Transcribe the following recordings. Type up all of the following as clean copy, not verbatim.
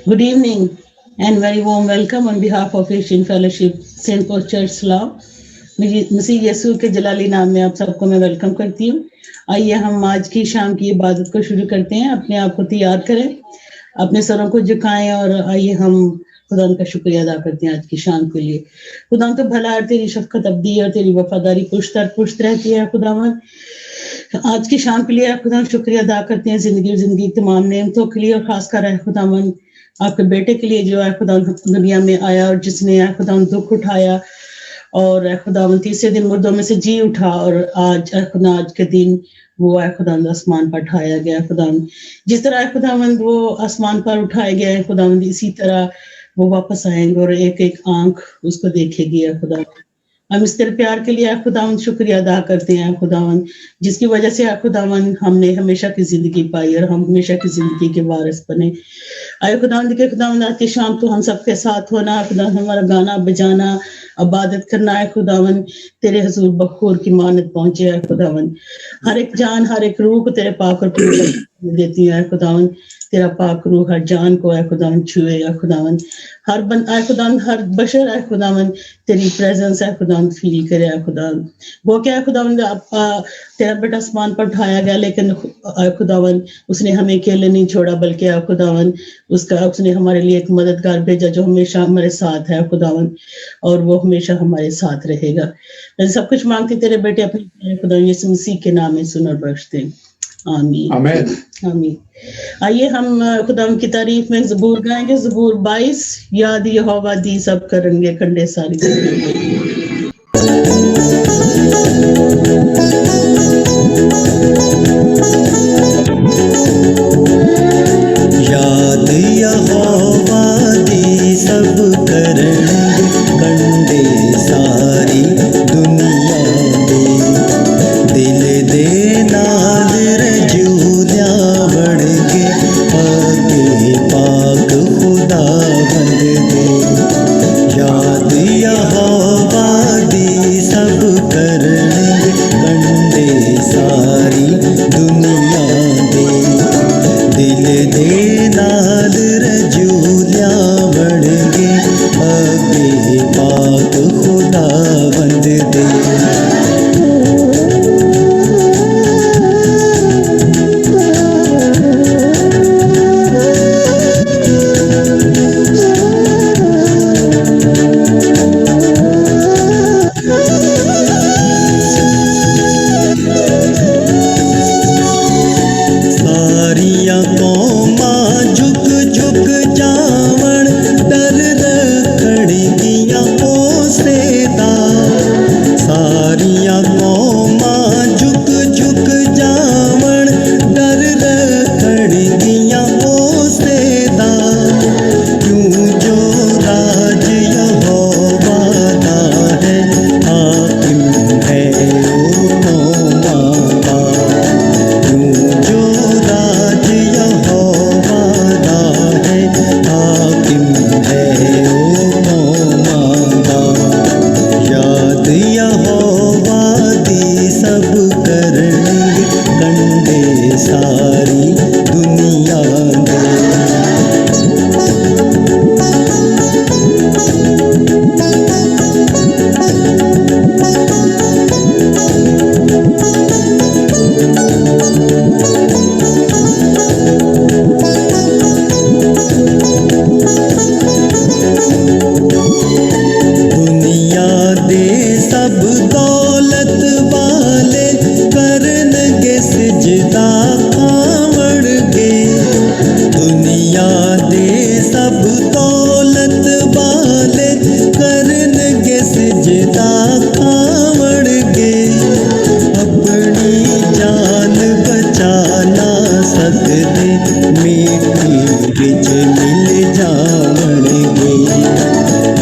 Good evening and very warm welcome on behalf of Asian Fellowship St. Paul Church Slough. मसीह यीशु के जलाली नाम में आप सबको मैं वेलकम करती हूँ। आइए हम आज की शाम की इबादत को शुरू करते हैं। अपने आप को तैयार करें, अपने सरों को झुकाएं और आइए हम खुदा का शुक्रिया अदा करते हैं आज की शाम के लिए। खुदा तो भला और तेरी शफकत अब्दी और तेरी वफादारी पुश्त रहती है। खुदावन आज की शाम के लिए खुदा शुक्रिया अदा करते हैं जिंदगी तमाम नेमतों के लिए और खासकर है खुदावन आपके बेटे के लिए जो है खुदा दुनिया में आया और जिसने है खुदा दुख उठाया और खुदावन तीसरे दिन मुर्दों में से जी उठा और आज खुदा आज के दिन वो है खुदा आसमान पर उठाया गया। खुदावन जिस तरह खुदावन वो आसमान पर उठाया गया है खुदावन इसी तरह वो वापस आएंगे और एक एक आंख उसको देखेगी। खुदा हम इस तेरे प्यार के लिए खुदावन शुक्रिया अदा करते हैं खुदावन जिसकी वजह से खुदावन हमने हमेशा की जिंदगी पाई और हम हमेशा की जिंदगी के वारिस बने। आए खुदावन के खुदावन आज की शाम तो हम सबके साथ होना खुदा हमारा गाना बजाना इबादत करना है खुदावन तेरे हुजूर बखूर की मानत पहुंचे है खुदावन। हर एक जान हर एक रूह को तेरे पाक और पवित्र देती है खुदावन। तेरा पाक रूह हर जान को है खुदावन छुए है खुदावन। हर बंद आए खुदावन हर बशर है खुदावन तेरी प्रेजेंस है खुदावन फील करे है खुदावन। वो क्या है खुदावन तेरा बेटा आसमान पर उठाया गया लेकिन खुदावन उसने हमें अकेले नहीं छोड़ा बल्कि खुदावन उसने हमारे लिए एक मददगार भेजा जो हमेशा हमारे साथ है खुदावन और वो हमेशा हमारे साथ रहेगा। सब कुछ मांगते तेरे बेटे अपने खुदावन यीशु मसीह के नाम में सुन और बख्श दे। आमीन आमीन आमीन। आइए हम खुदा की तारीफ में ज़बूर गाएंगे। ज़बूर 22 याद यहोवा दी सब करेंगे कंडे सारी याद यहोवा दी सब करेंगे कंडे सारी दुनिया दे दिल दे नाल रजूलिया बढ़ के आगे पाक खुदा बंद दे। याद यहोवा दी सब करेंगे कंडे सारी दुनिया दे दिल दे नाल रजूलिया बढ़ के आगे पाक खुदा बंद दे।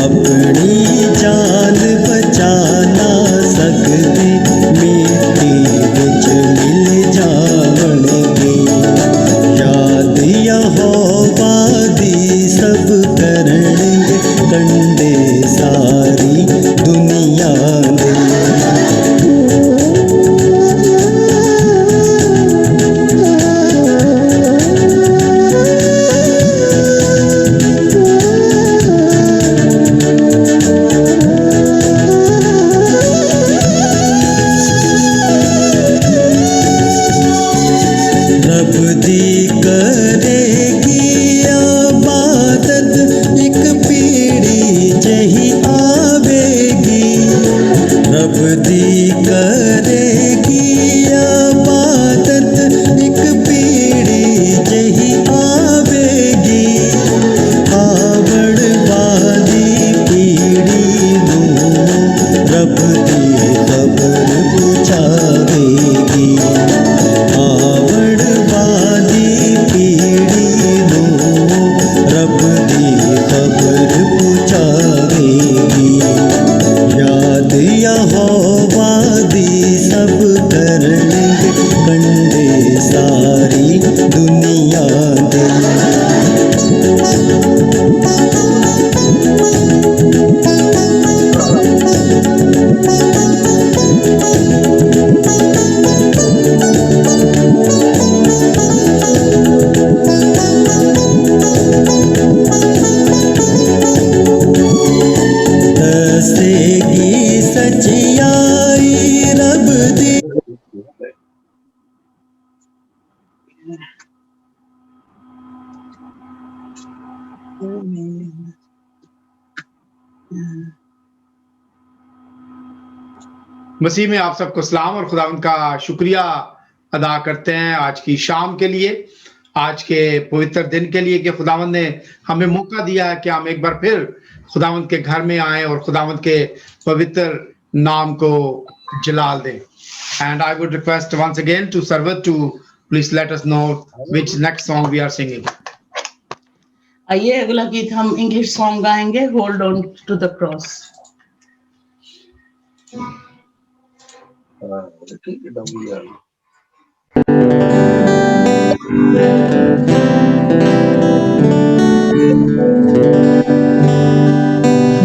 अपनी जान बचाना रब दी करेगी आबादत एक पीढ़ी जही आवेगी आवड़ वाली पीढ़ी नूं रब दी खबर पुछावेगी आवड़ वाली पीढ़ी नूं रब दी खबर पुछावेगी याद यहोवा दी सब करनगे कंडे सारी दुनिया दे दसेगी सच्चाई रब दी मसीह में आप सबको सलाम और खुदावंद का शुक्रिया अदा करते हैं आज की शाम के लिए, आज के पवित्र दिन के लिए कि खुदावंद ने हमें मौका दिया है कि हम एक बार फिर खुदावंद के घर में आए और खुदावंद के पवित्र नाम को जलाल दें। And I would request once again to Sarwar to please let us know which next song we are singing. आइए अगला गीत हम इंग्लिश सॉन्ग गाएंगे, hold on to the cross.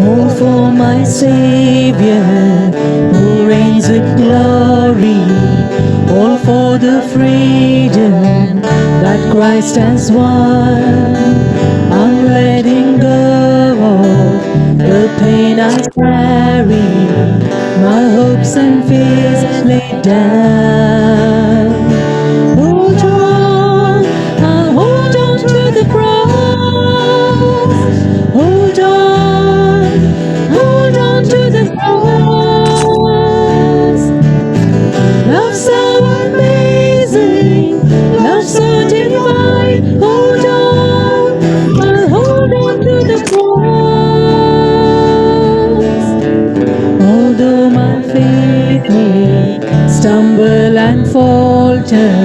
Oh, for my Savior, who reigns with glory, all for the freedom that Christ has won. I'm letting go of the pain I carry, my hopes and fears laid down. Hold on, I'll hold on to the cross. Hold on to the cross. Love so amazing, love so divine. Hold on, I'll hold on to the cross. Although my faith may stumble and falter,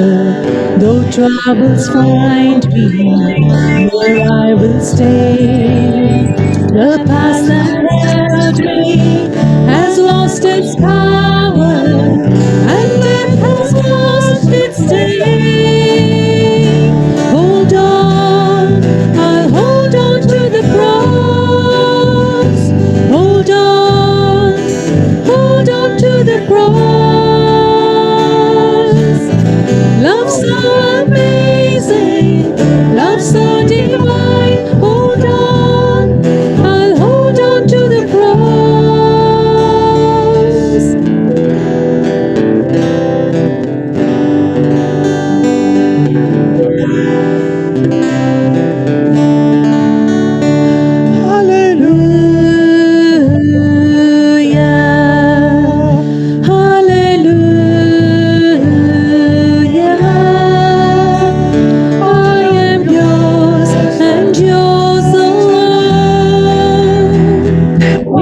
though troubles find me, where I will stay. The past that held me has lost its power, and death has lost its sting. Hold on, I'll hold on to the cross. Hold on to the cross. Love so amazing, love so divine. Hold on, I'll hold on to the cross. Hallelujah, hallelujah. I am yours and yours alone.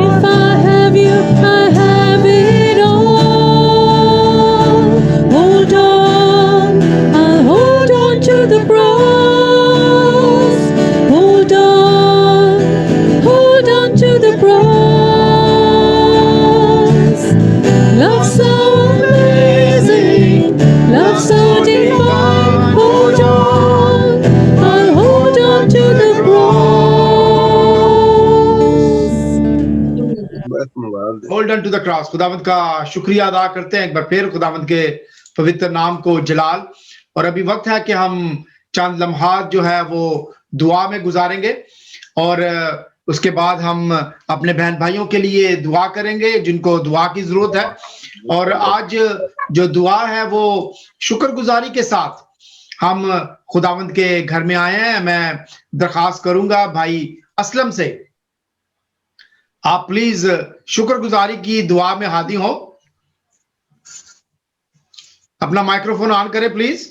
If I have you, I have it all. Hold on, I'll hold on to the cross. Hold on to the cross. Love so amazing, love so divine. Hold on, I'll hold on to the cross. Hold on to the cross. खुदावंद का शुक्रिया अदा करते हैं एक बार फिर खुदावंद के पवित्र नाम को जलाल। और अभी वक्त है कि हम चंद लम्हात जो है वो दुआ में गुजारेंगे और उसके बाद हम अपने बहन भाइयों के लिए दुआ करेंगे जिनको दुआ की जरूरत है। और आज जो दुआ है वो शुक्रगुजारी के साथ हम खुदावंद के घर में आए हैं। मैं दरखास्त करूंगा भाई असलम से, आप प्लीज शुक्रगुजारी की दुआ में हादी हो। अपना माइक्रोफोन ऑन करें प्लीज,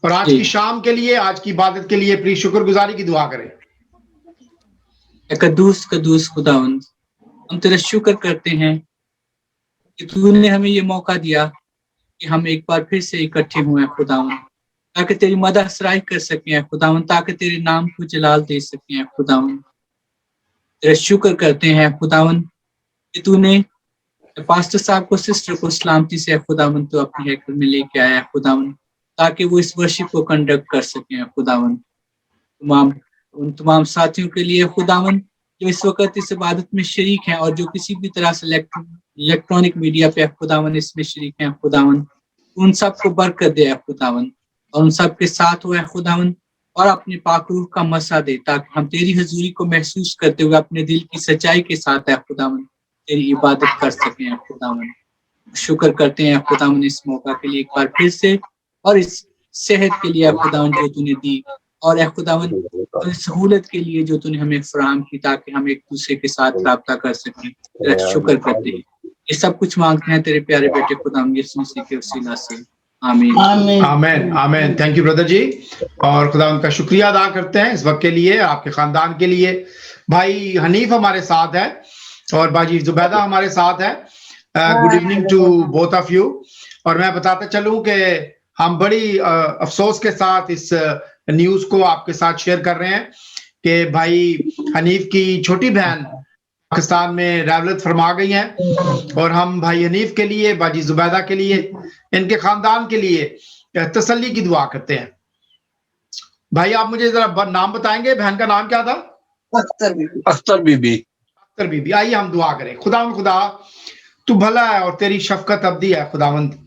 और आज की शाम के लिए, आज की इबादत के लिए प्लीज शुक्रगुजारी की दुआ करें। कद्दूस कद्दूस खुदावंद, हम तेरा शुक्र करते हैं कि तूने हमें ये मौका दिया कि हम एक बार फिर से इकट्ठे हुए हैं खुदावंद, ताकि तेरी मदद सराय कर सकें खुदावंद, ताकि तेरे नाम को जलाल दे सकें खुदावंद। तेरा शुक्र करते हैं खुदावंद कि तूने पास्टर साहब को, सिस्टर को सलामती से खुदावंद तो अपने हैकल में लेके आया खुदावंद, ताकि वो इस वर्शिप को कंडक्ट कर सकें खुदावंद। उन तमाम साथियों के लिए खुदावंद जो इस वक्त इस इबादत में शरीक हैं और जो किसी भी तरह से इलेक्ट्रॉनिक मीडिया पे खुदावंद इसमें शरीक हैं खुदावंद, उन सबको बरकत दे खुदावंद, और उन सब के साथ हुआ खुदावंद, और अपने पाक रूह का मसा दे, ताकि हम तेरी हजूरी को महसूस करते हुए अपने दिल की सच्चाई के साथ खुदावंद तेरी इबादत कर सकें खुदावंद। शुक्र करते हैं खुदावंद इस मौका के लिए एक बार फिर से, और इस सेहत के लिए खुदावंद जो तूने दी, और खुदावंद इस सहूलत के लिए जो तूने हमें फराहम की, ताकि हम एक दूसरे के साथ राब्ता कर सकें। तेरा शुक्र करते हैं, ये सब कुछ मांगते हैं तेरे प्यारे बेटे खुदावंद यीशु मसीह के वसीला से, आमीन आमीन आमीन। थैंक यू ब्रदर जी, और खुदावंद का शुक्रिया अदा करते हैं इस वक्त के लिए, आपके खानदान के लिए। भाई हनीफ हमारे साथ है और बाजी जुबैदा हमारे साथ है। Good evening to both of you. और मैं बताता चलूं कि हम बड़ी अफसोस के साथ इस न्यूज को आपके साथ शेयर कर रहे हैं कि भाई हनीफ की छोटी बहन पाकिस्तान में रहलत फरमा गई हैं, और हम भाई हनीफ के लिए, बाजी जुबैदा के लिए, इनके खानदान के लिए तसल्ली की दुआ करते हैं। भाई आप मुझे जरा नाम बताएंगे, बहन का नाम क्या था? अख्तर बीबी। अख्तर बीबी। आइए हम दुआ करें। खुदा तू भला है और तेरी शफकत अब्दी है खुदावंद,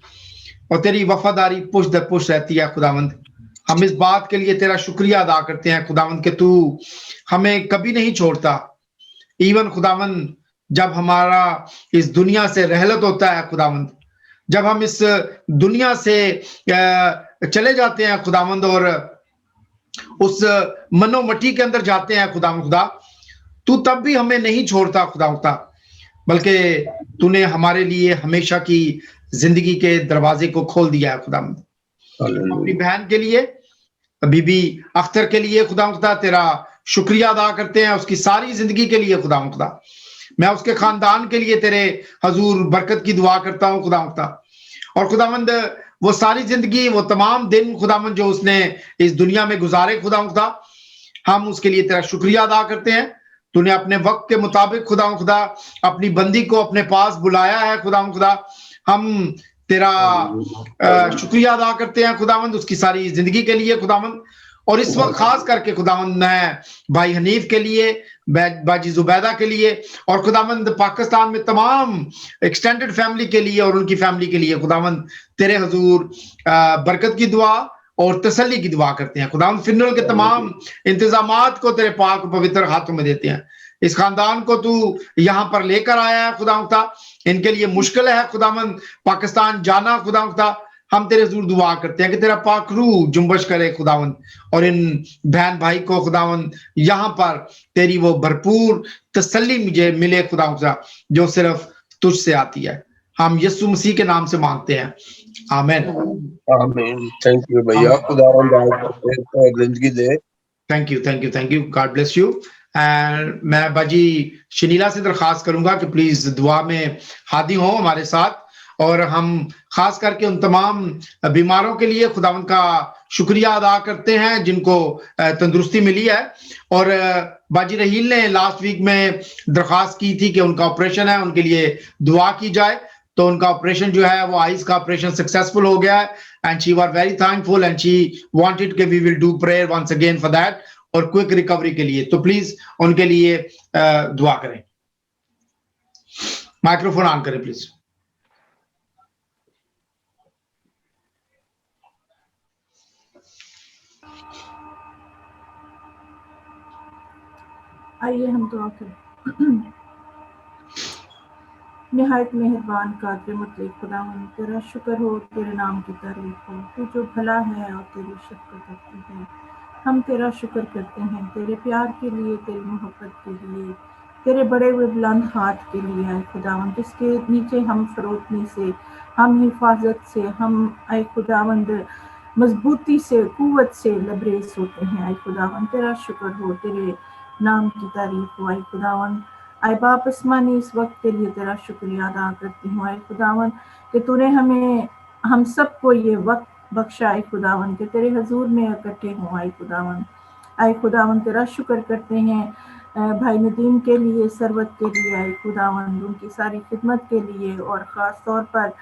और तेरी वफादारी पुश दर पुश रहती है खुदावंद। हम इस बात के लिए तेरा शुक्रिया अदा करते हैं खुदावंद कि तू हमें कभी नहीं छोड़ता। इवन खुदावंद जब हमारा इस दुनिया से रहलत होता है खुदावंद, जब हम इस दुनिया से चले जाते हैं खुदावंद और उस मनो मट्टी के अंदर जाते हैं खुदा, तू तब भी हमें नहीं छोड़ता खुदा, बल्कि तूने हमारे लिए हमेशा की जिंदगी के दरवाजे को खोल दिया है खुदावंद। अपनी बहन के लिए, बीबी अख्तर के लिए खुदा तेरा शुक्रिया अदा करते हैं, उसकी सारी जिंदगी के लिए खुदा। मैं उसके खानदान के लिए तेरे हजूर बरकत की दुआ करता हूँ खुदा। और खुदावंद वो सारी जिंदगी, वो तमाम दिन खुदावंद जो उसने इस दुनिया में गुजारे खुदा, हम उसके लिए तेरा शुक्रिया अदा करते हैं। तूने अपने वक्त के मुताबिक खुदा अपनी बंदी को अपने पास बुलाया है खुदा। हम तेरा शुक्रिया अदा करते हैं खुदावंद उसकी सारी जिंदगी के लिए खुदावंद। और इस वक्त खास करके खुदावंद मैं भाई हनीफ के लिए, बाजी जुबैदा के लिए, और खुदावंद पाकिस्तान में तमाम एक्सटेंडेड फैमिली के लिए और उनकी फैमिली के लिए खुदावंद तेरे हजूर बरकत की दुआ और तसल्ली की दुआ करते हैं खुदावंद। फिनरल के तमाम इंतजामात को तेरे पाक पवित्र हाथों में देते हैं। इस खानदान को तू यहाँ पर लेकर आया है खुदा, इनके लिए मुश्किल है खुदावंद पाकिस्तान जाना खुदा। हम तेरे हजूर दुआ करते हैं कि तेरा पाक रूह जुम्बश करे खुदावंद, और इन बहन भाई को खुदावंद यहाँ पर तेरी वो भरपूर तसल्ली मुझे मिले खुदा, जो सिर्फ तुझसे आती है। हम यीशु मसीह के नाम से मांगते हैं, आमीन आमीन। थैंक यू भैया, खुदावंद आपको जिंदगी दे। Thank you, God bless you. And मैं बाजी शनीला से दरखास्त करूंगा कि प्लीज दुआ में हादी हो हमारे साथ, और हम खास करके उन तमाम बीमारों के लिए खुदावंद का शुक्रिया अदा करते हैं जिनको तंदुरुस्ती मिली है। और बाजी रहील ने लास्ट वीक में दरखास्त की थी कि उनका ऑपरेशन है, उनके लिए दुआ की जाए। तो उनका ऑपरेशन जो है वो आईज का ऑपरेशन सक्सेसफुल हो गया है, and she were very thankful and she wanted कि we will do prayer once again for that, और क्विक रिकवरी के लिए। तो प्लीज उनके लिए दुआ करें। माइक्रोफोन ऑन करें प्लीज। आइए हम दुआ करें। निहायत मेहरबान कादिर मुतलक खुदावंद, तेरा शुक्र हो, तेरे नाम की तारीफ हो, तू जो भला है और तेरी शफ़क़त करती है। हम तेरा शुक्र करते हैं तेरे प्यार के लिए, तेरी मोहब्बत के लिए, तेरे बड़े हुए बुलंद हाथ के लिए आए खुदावंद, जिसके नीचे हम फरोतनी से, हम हिफाजत से, हम आए खुदावंद मजबूती से, कुव्वत से लबरेज होते हैं। आए खुदावंद तेरा शुक्र हो, तेरे नाम की तारीफ हो। आए खुदावंद आए बाप आसमानी, इस वक्त के लिए तेरा शुक्रिया अदा करती हूँ आए खुदावंद कि तूने हमें हम सबको ये वक्त बख्शा आए खुदावंद के तेरे हजूर में इकट्ठे हों। आए खुदावंद आए खुदावंद तेरा शुक्र करते हैं भाई नदीम के लिए, सरवत के लिए आए खुदावंद, उनकी सारी खिदमत के लिए और ख़ास तौर पर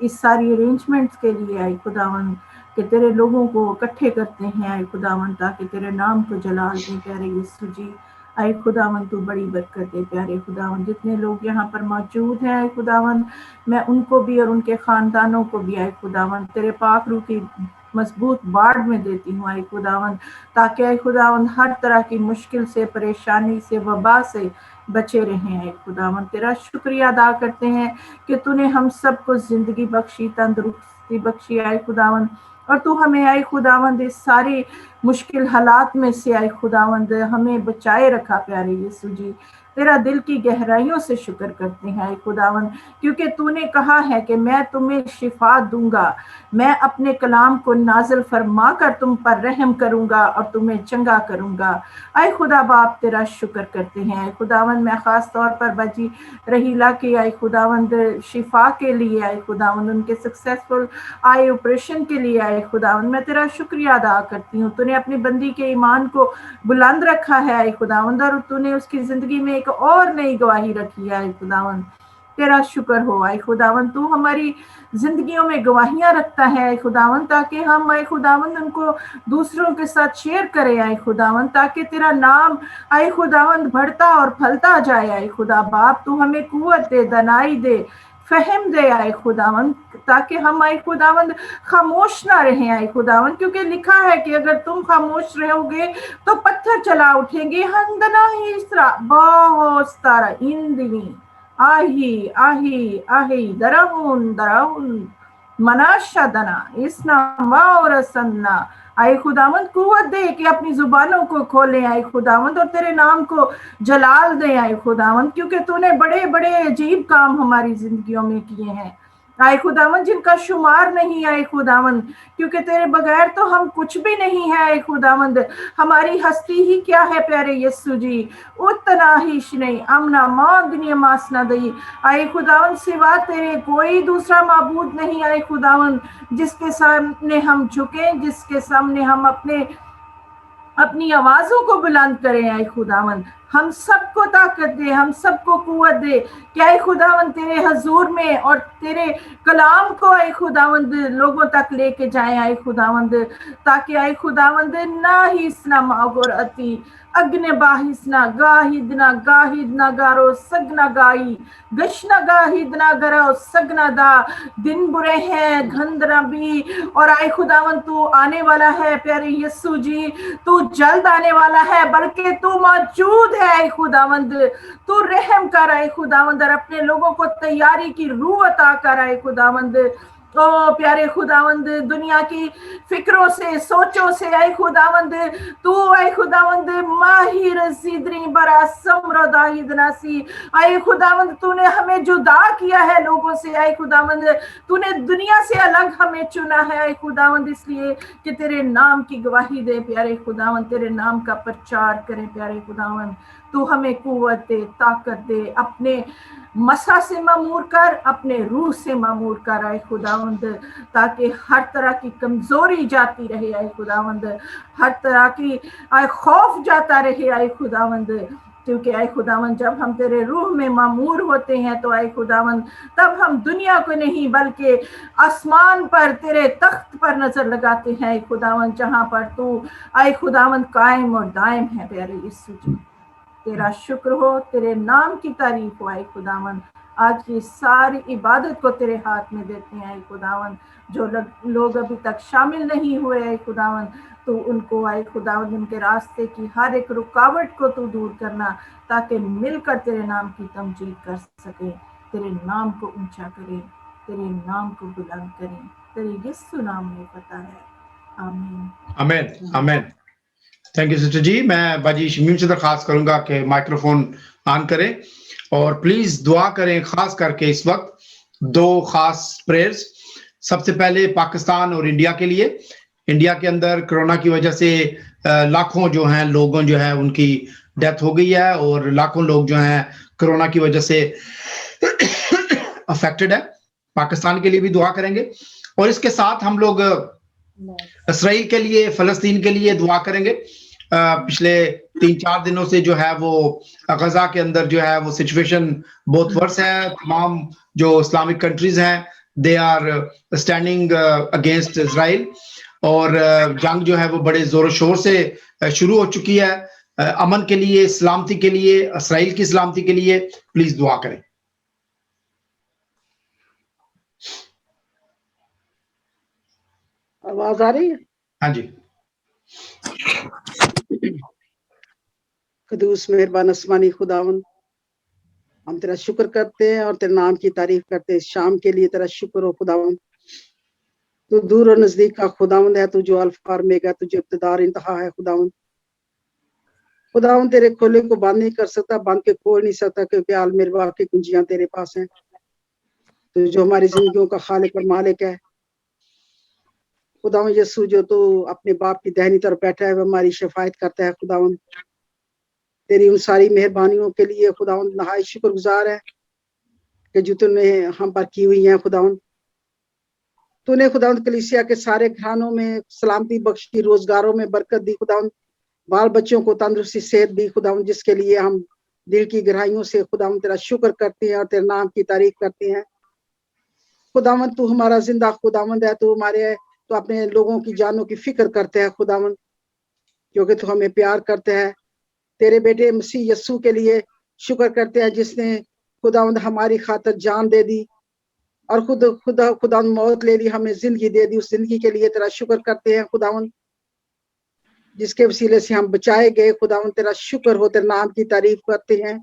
इस सारी अरेंजमेंट्स के लिए आए खुदावंद कि तेरे लोगों को इकट्ठे करते हैं आए खुदावंद, ताकि तेरे नाम को जलाल दें प्यारे यीशु जी। आए खुदावंद तू बड़ी बरकत दे प्यारे खुदावंद, जितने लोग यहाँ पर मौजूद हैं आए खुदावंद, मैं उनको भी और उनके ख़ानदानों को भी आए खुदावंद तेरे पाक रूह की मजबूत बाढ़ में देती हूँ आए खुदावंद, ताकि आए खुदावंद हर तरह की मुश्किल से, परेशानी से, वबा से बचे रहें। आए खुदावंद तेरा शुक्रिया अदा करते हैं कि तूने हम सबको जिंदगी बख्शी, तंदुरुस्ती बख्शी आए खुदावंद, और तू हमें आए खुदावंद इस सारी मुश्किल हालात में से आए खुदावंद हमें बचाए रखा प्यारे यीशु जी। तेरा दिल की गहराइयों से शुक्र करते हैं आए खुदावंद, क्योंकि तूने कहा है कि मैं तुम्हें शिफा दूंगा, मैं अपने कलाम को नाजिल फरमा कर तुम पर रहम करूंगा और तुम्हें चंगा करूंगा। आए खुदा बाप तेरा शुक्र करते हैं आए खुदावंद, मैं खास तौर पर बजी रहीला की आए खुदावंद शिफा के लिए आए खुदावंद, उनके सक्सेसफुल आए ऑपरेशन के लिए आए खुदावंद मैं तेरा शुक्रिया अदा करती हूँ। तूने अपनी बंदी के ईमान को बुलंद रखा है आए खुदावंद, और तूने उसकी जिंदगी में एक और नई गवाही रखी है आए खुदावंद, तेरा शुक्र हो आए खुदावंद। तू हमारी जिंदगियों में गवाहियां रखता है आए खुदावंद, ताकि हम आए खुदावंद उनको दूसरों के साथ शेयर करें आए खुदावंद, ताकि तेरा नाम आए खुदावंद बढ़ता और फलता जाए आए खुदा बाप। तू हमें कुव्वत दे, दनाई दे, फहम दे आए खुदावंद, ताकि हम आए खुदावंद खामोश ना रहें आए खुदावंद, क्योंकि लिखा है कि अगर तुम खामोश रहोगे तो पत्थर चला उठेंगे। हंदना ही बहुत सारा इंदनी आही आही आही दराहुन दराहुन मनाशा दना इसना और सन्ना। आए खुदावंद कुव्वत दे कि अपनी जुबानों को खोले आए खुदावंद, और तेरे नाम को जलाल दे आए खुदावंद, क्योंकि तूने बड़े बड़े अजीब काम हमारी जिंदगियों में किए हैं आए खुदावंद, जिनका शुमार नहीं आए खुदावंद, क्योंकि तेरे बगैर तो हम कुछ भी नहीं है आए खुदावंद। हमारी हस्ती ही क्या है प्यारे यीशु जी, उतना ही नहीं अमना मांगनी मासना दई आए खुदावंद, सिवा तेरे कोई दूसरा माबूद नहीं आए खुदावंद, जिसके सामने हम झुके, जिसके सामने हम अपनी आवाजों को बुलंद करें आए खुदावंद। हम सबको ताकत दे, हम सबको कुव्वत दे, क्या आए खुदावंद तेरे हजूर में और तेरे कलाम को आए खुदावंद लोगों तक लेके जाए आए खुदावंद, ताकि आए खुदावंद ना ही स्ना मागोर अति अग्नि बाहिसना गाहिदना गाहिदना गारो सगना गाई गशना गाहिदना गरो सगना दा। दिन बुरे हैं, घंधरा भी, और आए खुदावंद तू आने वाला है प्यारे यीशु जी, तू जल्द आने वाला है, बल्कि तू मौजूद है आए खुदावंद। तू रहम कर आए खुदावंद, और अपने लोगों को तैयारी की रूह अता कर आए खुदावंद। ओ प्यारे खुदावंद, दुनिया की फिक्रों से, सोचों से आए खुदावंद तू आए खुदावंद माहिर सिदरी बरा समरदाहिदनासी आए खुदावंद, तूने हमें जुदा किया है लोगों से आए खुदावंद, तूने दुनिया से अलग हमें चुना है आए खुदावंद, इसलिए कि तेरे नाम की गवाही दे प्यारे खुदावंद, तेरे नाम का प्रचार करें प्यारे खुदावंद। तू हमें कुव्वत दे, ताकत दे, अपने मसा से मामूर कर, अपने रूह से मामूर कर आए खुदावंद, ताकि हर तरह की कमजोरी जाती रहे आए खुदावंद, हर तरह की आए खौफ जाता रहे आए खुदावंद, क्योंकि आए खुदावंद जब हम तेरे रूह में मामूर होते हैं तो आए खुदावंद तब हम दुनिया को नहीं बल्कि आसमान पर तेरे तख्त पर नजर लगाते हैं आए खुदावंद, जहां पर तू आए खुदावंद कायम और दायम है प्यारे यीशु जी। तेरा शुक्र हो, तेरे नाम की तारीफ हो आए खुदावंद। आज की सारी इबादत को तेरे हाथ में देते हैं आए खुदावंद, जो लोग अभी तक शामिल नहीं हुए आए खुदावंद, तो उनको आए खुदावंद उनके रास्ते की हर एक रुकावट को तू दूर करना, ताकि मिलकर तेरे नाम की तमजीद कर सके, तेरे नाम को ऊंचा करें, तेरे नाम को बुलंद करें, तेरे यीशु नाम में पता है, आमीन amen amen. Thank you sister जी। मैं बाजी शमीम से दरखास्त करूंगा कि माइक्रोफोन ऑन करें और प्लीज दुआ करें, खास करके इस वक्त 2 खास प्रेयर्स। सबसे पहले पाकिस्तान और इंडिया के लिए। इंडिया के अंदर कोरोना की वजह से लाखों जो हैं लोगों जो है उनकी डेथ हो गई है और लाखों लोग जो हैं कोरोना की वजह से अफेक्टेड है। पाकिस्तान के लिए भी दुआ करेंगे और इसके साथ हम लोग इसराइल के लिए, फलस्तीन के लिए दुआ करेंगे। पिछले 3-4 दिनों से जो है वो गजा के अंदर जो है वो सिचुएशन बहुत वर्स है। तमाम जो इस्लामिक कंट्रीज हैं they are standing against Israel और जंग जो है वो बड़े जोरों शोर से शुरू हो चुकी है। अमन के लिए, सलामती के लिए, इसराइल की सलामती के लिए प्लीज दुआ करें। आवाज आ रही है? हाँ जी। कदूस मेहरबान आसमानी खुदावन, हम तेरा शुक्र करते हैं और तेरे नाम की तारीफ करते हैं। शाम के लिए तेरा शुक्र हो खुदावन। तू दूर और नजदीक का खुदावंद है, तू जो अल्फा और ओमेगा, तू जो इब्तिदा इंतहा है खुदावन। खुदावन तेरे खोले को बंद नहीं कर सकता, बंद के खोल नहीं सकता, क्योंकि आल मेरे बाप की कुंजियां तेरे पास हैं। तू जो हमारी जिंदगियों का खालिक और मालिक है खुदावन। यीशु जो तू अपने बाप की दाहिनी तरफ बैठा है वो हमारी शफायत करता है खुदावन। तेरी उन सारी मेहरबानियों के लिए खुदावन नहाय शुक्रगुजार है कि जो तूने हम पर की हुई है खुदावन। तूने खुदावन कलीसिया के सारे घरानों में सलामती बख्शी, रोजगारों में बरकत दी खुदावन, बाल बच्चों को तंदुरुस्ती सेहत दी खुदावन, जिसके लिए हम दिल की गहराइयों से खुदावन तेरा शुक्र करते हैं और तेरे नाम की तारीफ करते हैं खुदावन। तू हमारा जिंदा खुदावंद है, तू अपने लोगों की जानों की फिक्र करते हैं खुदावन, क्योंकि तू हमें प्यार करते हैं। तेरे बेटे मसीह यस्सु के लिए शुक्र करते हैं जिसने खुदावंद हमारी खातिर जान दे दी और खुदा मौत ले ली, हमें जिंदगी दे दी। उस जिंदगी के लिए तेरा शुक्र करते हैं खुदावंद, जिसके वसीले से हम बचाए गए खुदावंद। तेरा शुक्र हो, तेरे नाम की तारीफ करते हैं।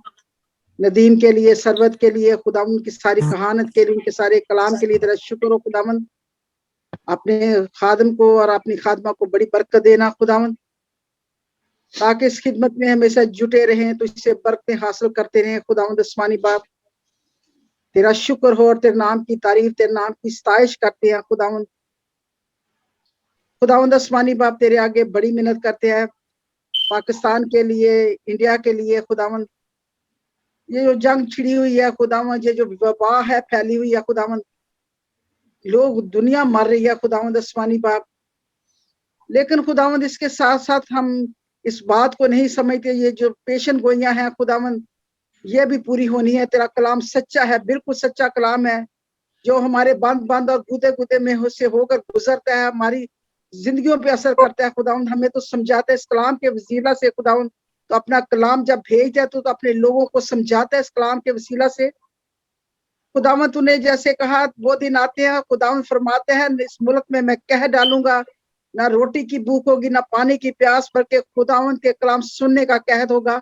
नदीम के लिए, सरवत के लिए खुदावंद की सारी कहानत के लिए, उनके सारे कलाम के लिए तेरा शुक्र हो खुदावंद। अपने खादम को और अपनी खादमा को बड़ी बरकत देना खुदावंद, ताकि इस खिदमत में हमेशा जुटे रहें, तो इससे बरकतें हासिल करते रहें खुदावंद। आसमानी बाप तेरा शुक्र हो और तेरे नाम की तारीफ, तेरे नाम की सताइश करते हैं खुदावंद। खुदावंद आसमानी बाप तेरे आगे बड़ी मेहनत करते हैं पाकिस्तान के लिए, इंडिया के लिए खुदावंद। ये जो जंग छिड़ी हुई है खुदावंद, ये जो वबा है फैली हुई है खुदावंद, लोग दुनिया मर रही है खुदावंद आसमानी बाप। लेकिन खुदावंद इसके साथ साथ हम इस बात को नहीं समझते, ये जो पेशन गोइयां हैं खुदावंद ये भी पूरी होनी है। तेरा कलाम सच्चा है, बिल्कुल सच्चा कलाम है, जो हमारे बंद बंद और गुदे गुदे में से होकर गुजरता है, हमारी जिंदगियों पे असर करता है खुदावंद। हमें तो समझाता है इस कलाम के वसीला से खुदावंद। तो अपना कलाम जब भेजता है तो अपने लोगों को समझाता है इस कलाम के वसीला से खुदावंद। तूने जैसे कहा वो दिन आते हैं खुदावंद, फरमाते हैं इस मुल्क में मैं कह डालूंगा, ना रोटी की भूख होगी ना पानी की प्यास, बल्कि खुदावंद के कलाम सुनने का कहद होगा।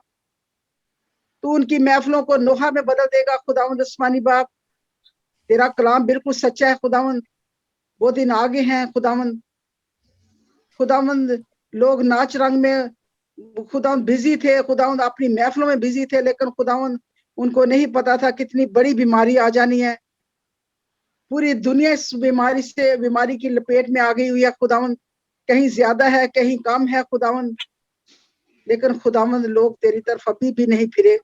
तू उनकी महफिलों को नोहा में बदल देगा खुदावंद आसमानी बाप। तेरा कलाम बिल्कुल सच्चा है खुदावंद। वो दिन आगे हैं खुदावंद। खुदावंद लोग नाच रंग में खुदावंद बिजी थे खुदावंद, अपनी महफिलों में बिजी थे, लेकिन खुदावंद उनको नहीं पता था कितनी बड़ी बीमारी आ जानी है। पूरी दुनिया इस बीमारी की लपेट में आ गई हुई है खुदावंद। कहीं ज्यादा है, कहीं कम है खुदावंद, लेकिन खुदावंद लोग तेरी तरफ अभी भी नहीं फिरे।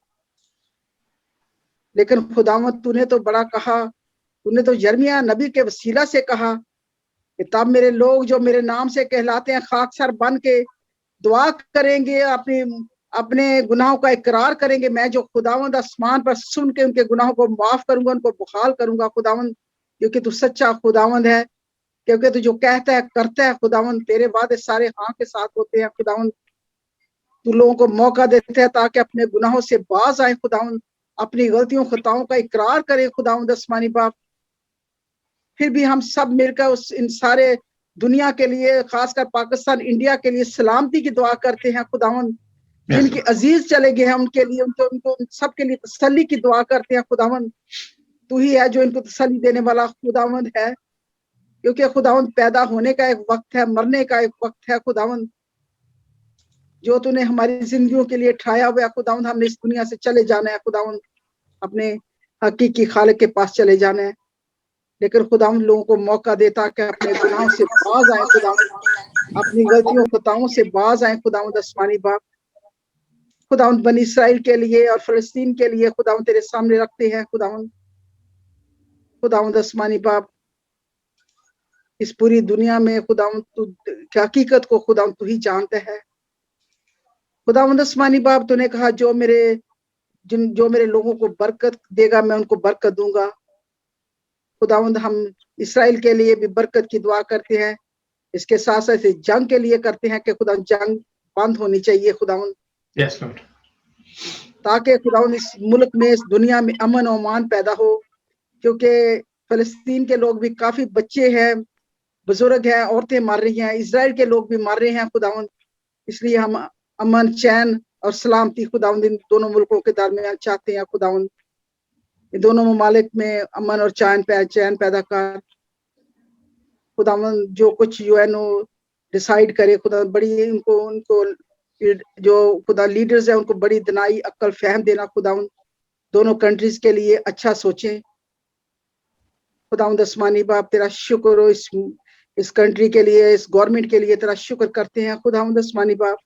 लेकिन खुदावंद तूने तो बड़ा कहा, तूने तो यिर्मयाह नबी के वसीला से कहा कि तब मेरे लोग जो मेरे नाम से कहलाते हैं खाकसर बन के दुआ करेंगे, अपने गुनाहों का इकरार करेंगे, मैं जो खुदावंद आसमान पर सुन के उनके गुनाहों को माफ करूंगा, उनको बहाल करूंगा खुदावंद। क्योंकि तू सच्चा खुदावंद है, क्योंकि तू जो कहता है करता है खुदावंद। तेरे वादे सारे हाँ के साथ होते हैं खुदावंद। तू लोगों को मौका देते हैं ताकि अपने गुनाहों से बाज आए खुदावंद, अपनी गलतियों खताओं का इकरार करें खुदावंद आसमानी बाप। फिर भी हम सब मिलकर इन सारे दुनिया के लिए, खासकर पाकिस्तान इंडिया के लिए सलामती की दुआ करते हैं खुदावंद। जिनके अजीज चले गए हैं उनके लिए, उनको सबके लिए तसल्ली की दुआ करते हैं खुदावंद। तू ही है जो इनको तसल्ली देने वाला खुदावंद है, क्योंकि खुदावंद पैदा होने का एक वक्त है, मरने का एक वक्त है खुदावंद। जो तूने हमारी जिंदगियों के लिए ठहराया हुआ है खुदावंद, हमने इस दुनिया से चले जाना है खुदावंद, अपने हकीकी खालिक के पास चले जाना है। लेकिन खुदावंद लोगों को मौका देता कि अपने गुनाहों से बाज आए खुदावंद, अपनी गलतियों खताओं से बाज आए खुदावंद आसमानी बाप। खुदावंद बनी इसराइल के लिए और फिलिस्तीन के लिए खुदावंद तेरे सामने रखते हैं खुदावंद। खुदावंद आसमानी बाप, इस पूरी दुनिया में खुदावंद तू की हकीकत को खुदावंद तू ही जानता है। खुदावंद आसमानी बाप, तूने कहा जो मेरे लोगों को बरकत देगा मैं उनको बरकत दूंगा। खुदावंद हम इसराइल के लिए भी बरकत की दुआ करते हैं, इसके साथ साथ जंग के लिए करते हैं कि खुदावंद जंग बंद होनी चाहिए खुदावंद, Yes, Lord. ताकि खुदावंद इस मुल्क में, इस दुनिया में अमन और अमान पैदा हो। क्योंकि फलस्तीन के लोग भी काफी बच्चे हैं, बुजुर्ग हैं, औरतें मर रही हैं, इजराइल के लोग भी मर रहे हैं खुदावंद। इसलिए हम अमन, चैन और सलामती खुदावंद इन दोनों मुल्कों के दरमियान चाहते हैं खुदावंद। इन दोनों ममालिक में अमन और चैन पैदा कर खुदावंद। जो कुछ यूएनओ डिसाइड करे खुदा, बड़ी उनको जो खुदा लीडर्स हैं उनको बड़ी दिनाई अक्ल फहम देना खुदावंद, दोनों कंट्रीज के लिए अच्छा सोचें खुदावंद आसमानी बाप। तेरा शुक्र हो इस कंट्री के लिए, इस गवर्नमेंट के लिए तेरा शुक्र करते हैं खुदावंद आसमानी बाप।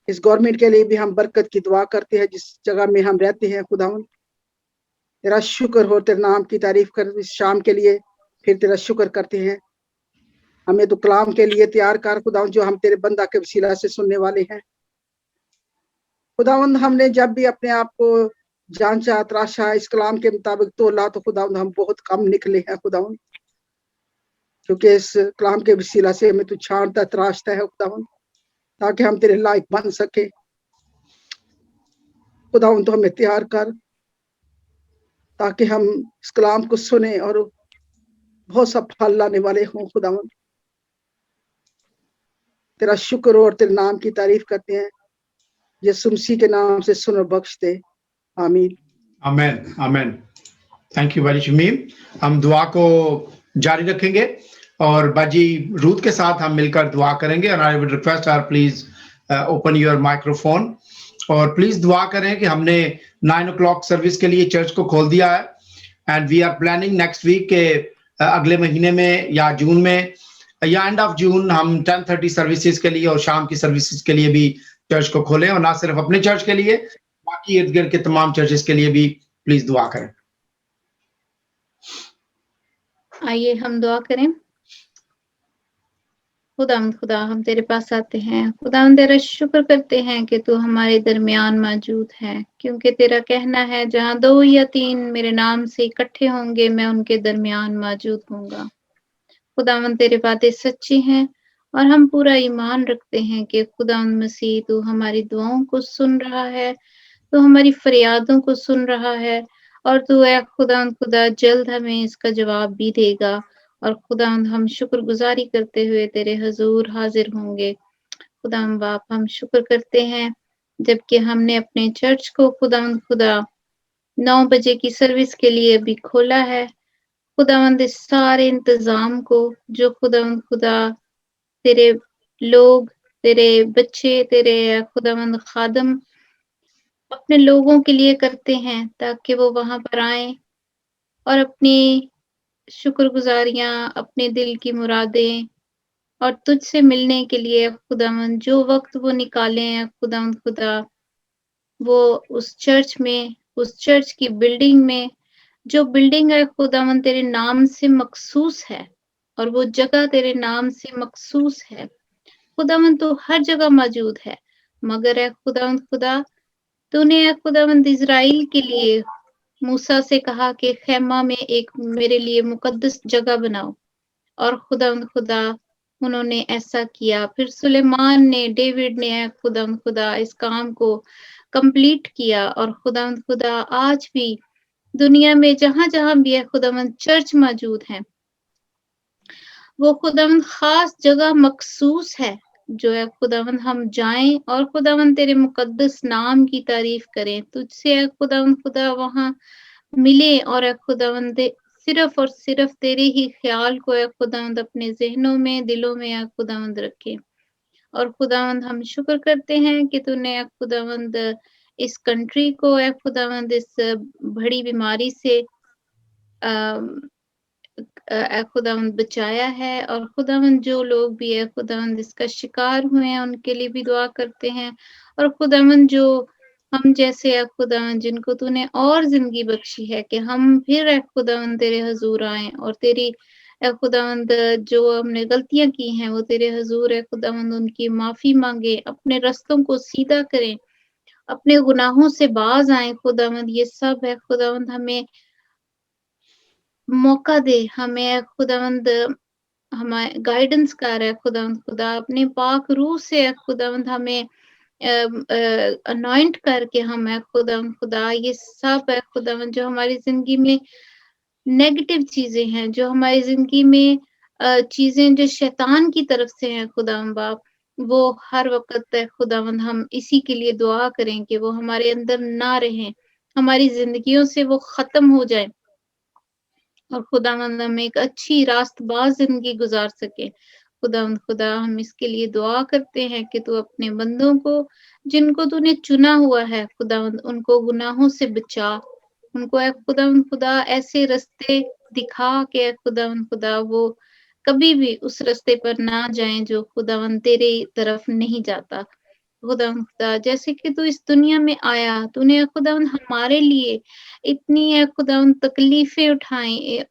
इस गवर्नमेंट के लिए भी हम बरकत की दुआ करते हैं जिस जगह में हम रहते हैं खुदावंद। तेरा शुक्र हो, तेरे नाम की तारीफ कर इस शाम के लिए, फिर तेरा शुक्र करते हैं। हमें तो कलाम के लिए तैयार कर खुदावंद, जो हम तेरे बंदा के वसीला से सुनने वाले हैं खुदावंद। हमने जब भी अपने आप को जांचा तराशा, इस कलाम के मुताबिक तोला, तो खुदावंद हम बहुत कम निकले हैं खुदावंद, क्योंकि इस कलाम के वसीला से हमें तू छांटता तराशता है खुदावंद, ताकि हम तेरे लायक बन सके खुदावंद। तो हमें तैयार कर ताकि हम इस कलाम को सुने और बहुत सा फल लाने वाले हों खुदावंद। तेरा शुक्र हो और तेरे नाम की तारीफ करते हैं, यीशु मसीह के नाम से सुन और बख्श दे, आमीन। Amen, amen. Thank you very Shamim. हम दुआ को जारी रखेंगे और बाजी रूथ के साथ हम मिलकर दुआ करेंगे। और I would request are please open your microphone और प्लीज दुआ करें कि हमने 9 o'clock सर्विस के लिए चर्च को खोल दिया है and we are planning next week के अगले महीने में या जून में या एंड ऑफ जून हम 10:30 सर्विसेज के लिए और शाम की सर्विसेज के लिए भी चर्च को खोलें, और ना सिर्फ अपने चर्च के लिए, बाकी इर्द गिर्द के तमाम चर्चेस के लिए भी प्लीज दुआ करें। आइए हम दुआ करें। खुदा हम तेरे पास आते हैं, खुदा हम तेरा शुक्र करते हैं कि तू हमारे दरमियान मौजूद है, क्योंकि तेरा कहना है जहाँ 2 या 3 मेरे नाम से इकट्ठे होंगे मैं उनके दरमियान मौजूद होऊंगा। खुदावंद तेरी बातें सच्ची हैं और हम पूरा ईमान रखते हैं कि खुदावंद मसीह तू हमारी दुआओं को सुन रहा है, तू हमारी फरियादों को सुन रहा है और तू है खुदा जल्द हमें इसका जवाब भी देगा। और खुदावंद हम शुक्रगुजारी करते हुए तेरे हजूर हाजिर होंगे। खुदावंद बाप हम शुक्र करते हैं जबकि हमने अपने चर्च को खुदा 9 बजे की सर्विस के लिए भी खोला है। खुदावंद इस सारे इंतजाम को जो खुदा तेरे लोग, तेरे बच्चे, तेरे खुदावंद खादम अपने लोगों के लिए करते हैं ताकि वो वहां पर आए और अपनी शुक्रगुजारियां, अपने दिल की मुरादें और तुझसे मिलने के लिए खुदावंद जो वक्त वो निकाले हैं खुदा वो उस चर्च में, उस चर्च की बिल्डिंग में, जो बिल्डिंग है खुदावंद तेरे नाम से मखसूस है और वो जगह तेरे नाम से मखसूस है। खुदावंद तो हर जगह मौजूद है, मगर है खुदा तूने है खुदावंद इजराइल के लिए मूसा से कहा कि खैमा में एक मेरे लिए मुकद्दस जगह बनाओ, और खुदा उन्होंने ऐसा किया। फिर सुलेमान ने, डेविड ने है खुदा इस काम को कंप्लीट किया। और खुदा आज भी दुनिया में जहां जहां भी है खुदावंद चर्च मौजूद है, वो खुदावंद खास जगह मखसूस है जो है खुदावंद हम जाएं और खुदावंद तेरे मुकद्दस नाम की तारीफ करें, तुझसे है खुदा वहां मिले और है खुदावंद सिर्फ और सिर्फ तेरे ही ख्याल को है खुदावंद अपने जहनों में, दिलों में है खुदावंद रखें। और खुदावंद हम शुक्र करते हैं कि तूने खुदावंद इस कंट्री को खुदावंद इस बड़ी बीमारी से खुदावंद बचाया है। और खुदावंद जो लोग भी है खुदावंद इसका शिकार हुए हैं उनके लिए भी दुआ करते हैं। और खुदावंद जो हम जैसे खुदावंद जिनको तूने और जिंदगी बख्शी है कि हम फिर खुदावंद तेरे हुजूर आए और तेरी खुदावंद जो हमने गलतियां की हैं वो तेरे हुजूर खुदावंद उनकी माफी मांगे, अपने रास्तों को सीधा करें, अपने गुनाहों से बाज आए खुदावंद। ये सब है खुदावंद हमें मौका दे, हमें खुदावंद हमारे गाइडेंस कर है खुदावंद खुदा अपने पाक रूह से खुदावंद हमें अनॉइंट करके हम खुदावंद खुदा ये सब है खुदावंद जो हमारी जिंदगी में नेगेटिव चीजें हैं, जो हमारी जिंदगी में चीजें जो शैतान की तरफ से हैं खुदावंद बाप, वो हर वक्त खुदावंद हम इसी के लिए दुआ करें कि वो हमारे अंदर ना रहें, हमारी जिंदगियों से वो खत्म हो जाए और खुदावंद हम एक अच्छी रास्तबाज जिंदगी गुजार सके। खुदावंद खुदा हम इसके लिए दुआ करते हैं कि तू अपने बंदों को जिनको तूने चुना हुआ है खुदावंद उनको गुनाहों से बचा, उनको खुदावंद खुदा ऐसे रास्ते दिखा के खुदावंद खुदा वो कभी भी उस रास्ते पर ना जाएं जो खुदावंद तेरे तरफ नहीं जाता। खुदावंद खुदा जैसे कि तू इस दुनिया में आया, तूने खुदावंद हमारे लिए इतनी खुदावंद तकलीफें उठाई,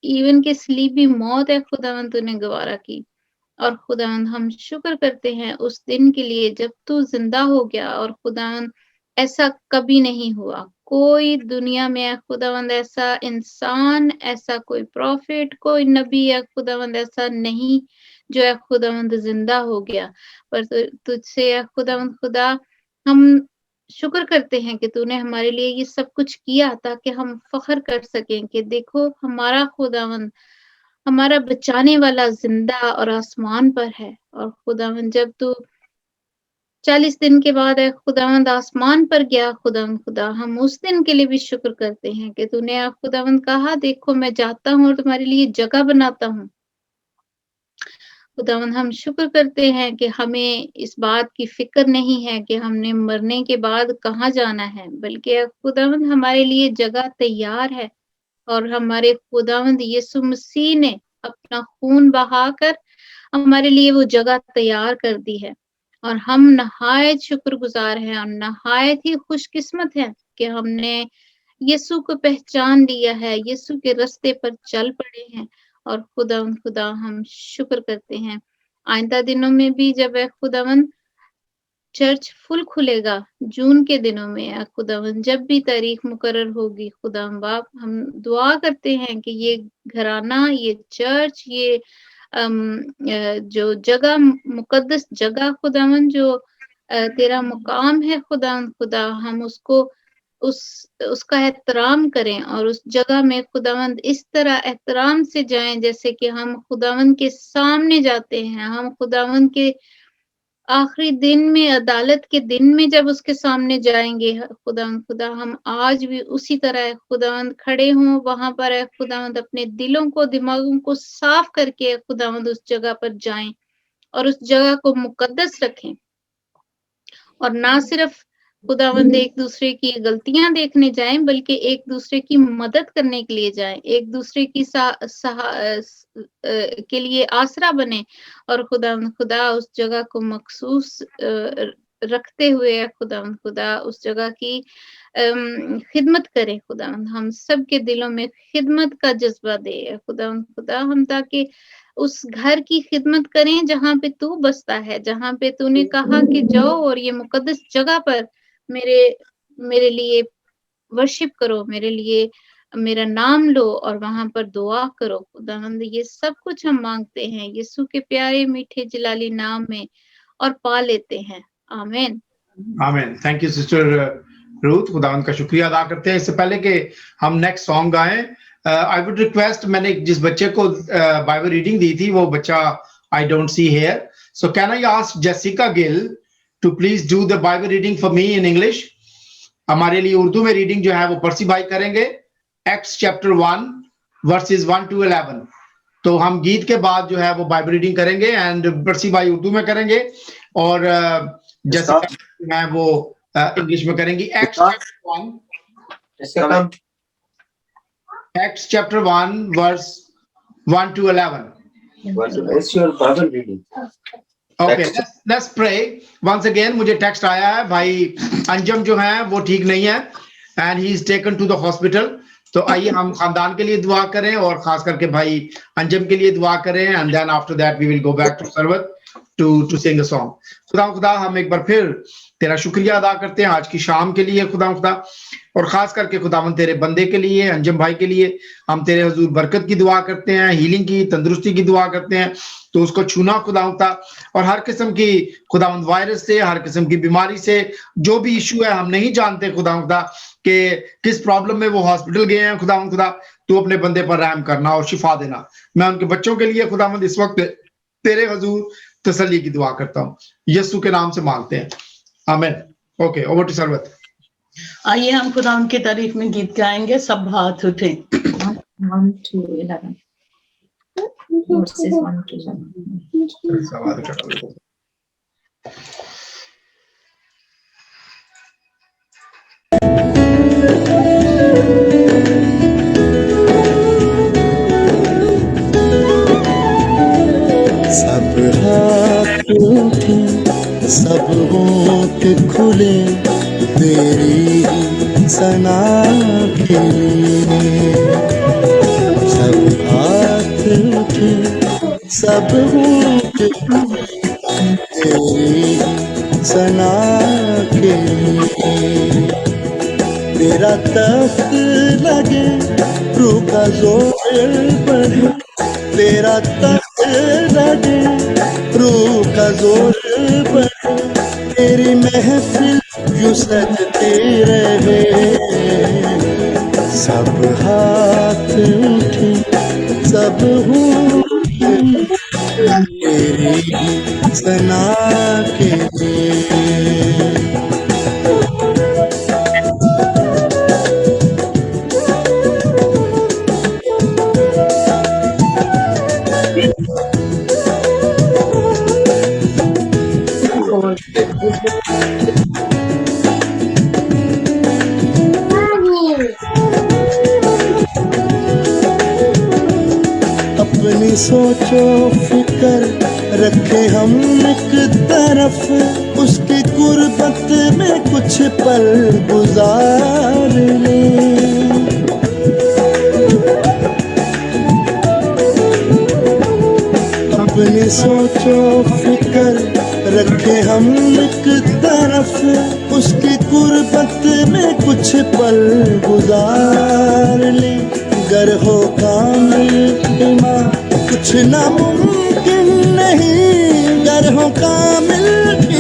इवन के सलीबी मौत खुदावंद तूने गवारा की। और खुदावंद हम शुक्र करते हैं उस दिन के लिए जब तू जिंदा हो गया। और खुदावंद ऐसा कभी नहीं हुआ, कोई दुनिया में खुदावंद ऐसा इंसान, ऐसा कोई प्रॉफिट, कोई नबी खुदावंद ऐसा नहीं जो खुदावंद जिंदा हो गया। पर तुझसे खुदावंद खुदा हम शुक्र करते हैं कि तूने हमारे लिए ये सब कुछ किया ताकि हम फख्र कर सकें कि देखो हमारा खुदावंद, हमारा बचाने वाला जिंदा और आसमान पर है। और खुदावंद जब तू 40 दिन के बाद खुदावंद आसमान पर गया खुदावंद खुदा, हम उस दिन के लिए भी शुक्र करते हैं कि तूने खुदावंद कहा देखो मैं जाता हूँ और तुम्हारे लिए जगह बनाता हूँ। खुदावंद हम शुक्र करते हैं कि हमें इस बात की फिक्र नहीं है कि हमने मरने के बाद कहाँ जाना है, बल्कि खुदावंद हमारे लिए जगह तैयार है। और हमारे खुदावंद यीशु मसीह ने अपना खून बहाकर हमारे लिए वो जगह तैयार कर दी है। और हम नहायत शुक्रगुजार हैं और नहायत ही खुशकिस्मत हैं कि हमने यीशु को पहचान लिया है, यीशु के रास्ते पर चल पड़े हैं। और खुदावंद खुदा हम शुक्र करते हैं आइंदा दिनों में भी जब खुदावंद चर्च फुल खुलेगा जून के दिनों में खुदावंद जब भी तारीख मुकर्रर होगी खुदावंद बाप, हम दुआ करते हैं कि ये घराना, ये चर्च, ये जो जगह मुकद्दस जगह खुदावंद जो तेरा मुकाम है खुदावंद खुदा, हम उसको उसका एहतराम करें और उस जगह में खुदावंद इस तरह एहतराम से जाएं जैसे कि हम खुदावंद के सामने जाते हैं। हम खुदावंद के आखिरी दिन में, अदालत के दिन में जब उसके सामने जाएंगे खुदावंद खुदा, हम आज भी उसी तरह खुदावंद खड़े हों वहां पर खुदावंद अपने दिलों को, दिमागों को साफ करके खुदावंद उस जगह पर जाएं और उस जगह को मुकद्दस रखें। और ना सिर्फ खुदावंद एक दूसरे की गलतियां देखने जाएं बल्कि एक दूसरे की मदद करने के लिए जाएं, एक दूसरे की के लिए आसरा बने। और खुदावंद खुदा उस जगह को मखसूस रखते हुए खुदावंद खुदा उस जगह की खिदमत करे। खुदावंद हम सब के दिलों में खिदमत का जज्बा दे खुदावंद खुदा, हम ताकि उस घर की खिदमत करें जहाँ पे तू बसता है, जहाँ पे तूने कहा कि जाओ और ये मुकद्दस जगह पर मेरे लिए वर्शिप करो, मेरे लिए मेरा नाम लो और वहां पर दुआ करो। खुदावंद ये सब कुछ हम मांगते हैं यीशु के प्यारे मीठे जलाली नाम में और पा लेते हैं। आमीन आमीन। थैंक यू सिस्टर रूथ, खुदावंद का शुक्रिया अदा करते हैं। इससे पहले कि हम नेक्स्ट सॉन्ग गाएं, आई वुड रिक्वेस्ट, मैंने जिस बच्चे को बाइबल रीडिंग दी थी वो बच्चा I don't see here, so can I ask Jessica Gill to please do the Bible reading for me in English. हमारे लिए उर्दू में रीडिंग जो है वो पर्सी भाई करेंगे, एक्ट्स चैप्टर 1 वर्सेस 1 to 11। तो हम गीत के बाद जो है वो बाइबल रीडिंग करेंगे एंड बरसी भाई उर्दू में करेंगे और जैसे मैं वो इंग्लिश में करेंगे। Acts chapter 1 verse 1 to 11. It's your Bible reading. Okay, let's pray. Once again मुझे टेक्स्ट आया है, भाई अंजम जो है वो ठीक नहीं है and he is taken to the hospital. तो आइए हम खानदान के लिए दुआ करें और खास करके भाई अंजम के लिए दुआ करें and then after that we will go back to Sarwat to sing a song. खुदा हम एक बार फिर तेरा शुक्रिया अदा करते हैं आज की शाम के लिए खुदा और खास करके खुदावन तेरे बंदे के लिए अंजम भाई के लिए हम तेरे हुजूर बरकत की दुआ करते हैं, हीलिंग की, तंदुरुस्ती की दुआ करते हैं। तो उसको छूना खुदा और हर किस्म की खुदावन वायरस से, हर किस्म की बीमारी से, जो भी इशू है हम नहीं जानते खुदा कि किस प्रॉब्लम में वो हॉस्पिटल गए हैं खुदा तू अपने बंदे पर रहम करना और शिफा देना। मैं उनके बच्चों के लिए खुदावंद इस वक्त तेरे हुजूर तसल्ली की दुआ करता हूँ, यीशु के नाम से मांगते हैं, आमीन। Okay, over to Sarwat. आइए हम खुदा उनकी तारीफ में गीत गाएंगे, सब हाथ उठे। 1 to 11 verses 1 to 11। सब हाथ उठे, सब होंठ खुले तेरी सना के लिए। सब हाथ उठे, सब होंठ खुले तेरी सना के लिए। तेरा तख्त लगे, रूह का जोर बढ़े, तेरा तख्त लगे, रूह का जोर बढ़े, तेरी महफिल यूं सजते रहे। सब हाथ उठे, सब होंठ तेरी सना के लिए। अपनी सोचो फिक्र रखे हम एक तरफ, उसकी गुर्बत में कुछ पल गुजार ले। अपनी सोचो फिक्र रखे हम एक तरफ, उसकी गुर्बत में कुछ पल गुजार ले। गर हो कामिल ईमान कुछ नामुमकिन नहीं, गर हो कामिल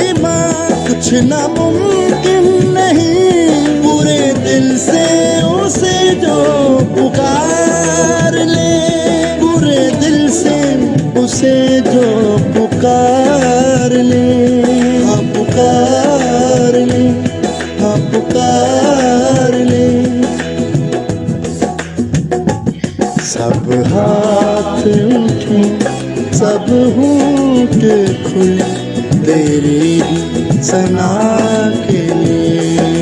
ईमान कुछ नामुमकिन नहीं। पूरे दिल से उसे जो पुकार ले, पूरे दिल से उसे जो पुकार ले। हाँ पुकार ले, हाँ पुकार ले। सब हाथ उठे, सब होंठ खुले तेरी सना के लिए।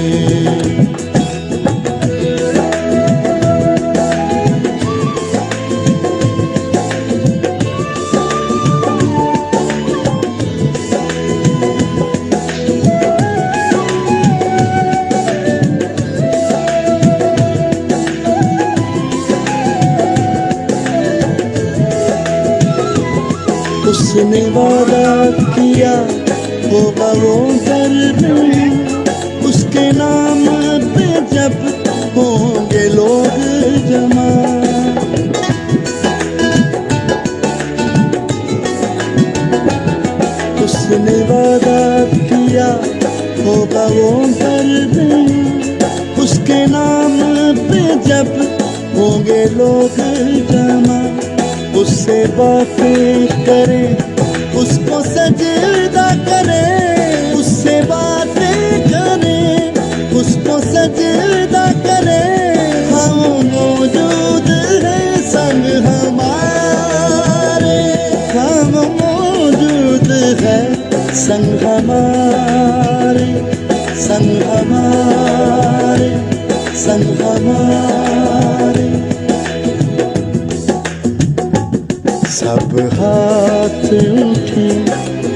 उसने वादा किया होगा वो घर में, उसके नाम पे जब होंगे लोग जमा। उसने वादा किया होगा वो घर में, उसके नाम पे जब होंगे लोग जमा। उससे बातें करें, उसको सजदा करें, उससे बातें करें, उसको सजदा करें। हम मौजूद है संग हमारे, सब हाथ उठे,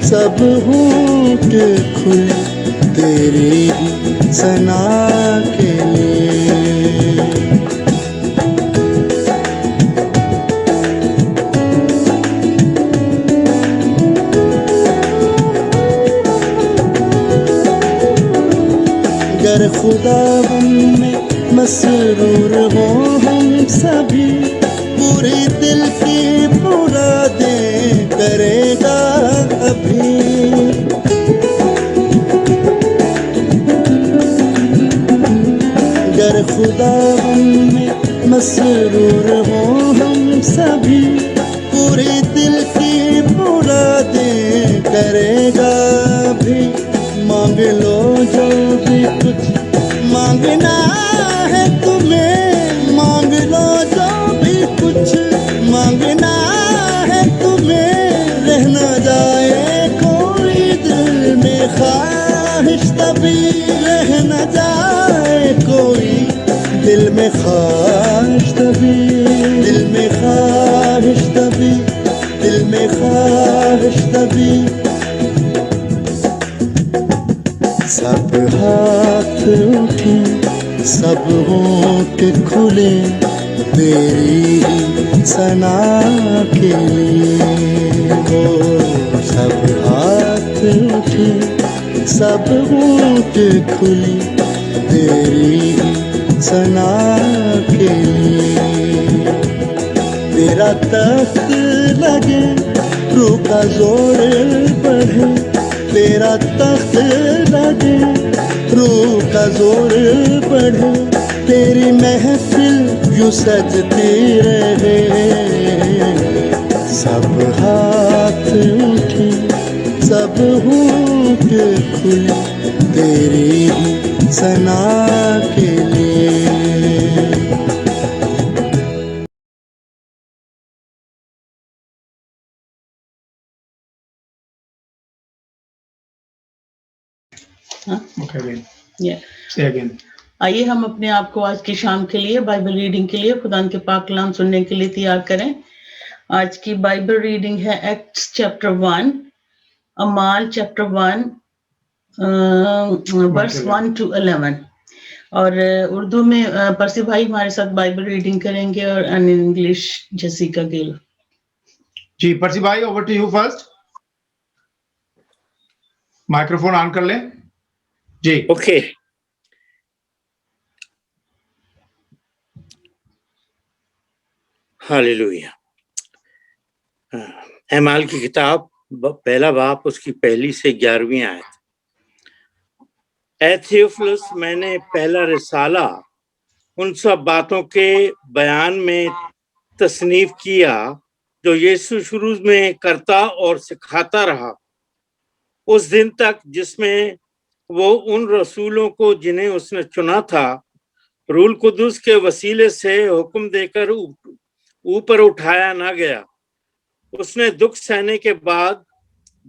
सब होंठ खुले तेरी ही सना के लिए। गर खुदा हम में मसरूर हो हम सभी, पूरे दिल की मुरादें करेगा अभी। गर खुदा हम में मसरूर हो हम सभी, पूरे दिल की मुरादें करेगा अभी। मांग लो जो भी कुछ मांगना है तुम्हें, मांग लो जो भी कुछ मांगना है तुम्हें। रह न जाए कोई दिल में ख्वाहिश तभी, रह न जाए कोई दिल में ख्वाहिश तभी, दिल में ख्वाहिश तभी, दिल में ख्वाहिश तभी। सब हाथ उठे, सब होंठ खुले तेरी ही सना के लिए। वो सब हाथ उठे, सब होंठ खुले तेरी ही सना के लिए। तेरा तख्त लगे, रूह का जोर बढ़े, तेरा तख्त लगे, रूह का जोर बढ़े, तेरी महफिल यूं सजती रहे। सब हाथ उठे, सब होंठ खुले तेरी ही सना के लिए। आइए हम अपने आप को आज की शाम के लिए बाइबल रीडिंग के लिए खुदा के पाक कलाम सुनने के लिए तैयार करें। आज की बाइबल रीडिंग है एक्ट्स चैप्टर 1, अमाल चैप्टर 1 वर्स 1 to 11। और उर्दू में परसी भाई हमारे साथ बाइबल रीडिंग करेंगे और इन इंग्लिश जेसिका गिल। जी परसी भाई, over to you first. Microphone on कर लें जी। Okay hallelujah. अमाल की किताब पहला बाब उसकी पहली से 11वीं आयत। ए थियोफिलस, मैंने पहला रिसाला उन सब बातों के बयान में तसनीफ किया जो यीशु शुरू में करता और सिखाता रहा, उस दिन तक जिसमें वो उन रसूलों को जिन्हें उसने चुना था रूल कुदुस के वसीले से हुक्म देकर ऊपर उठाया ना गया। उसने दुख सहने के बाद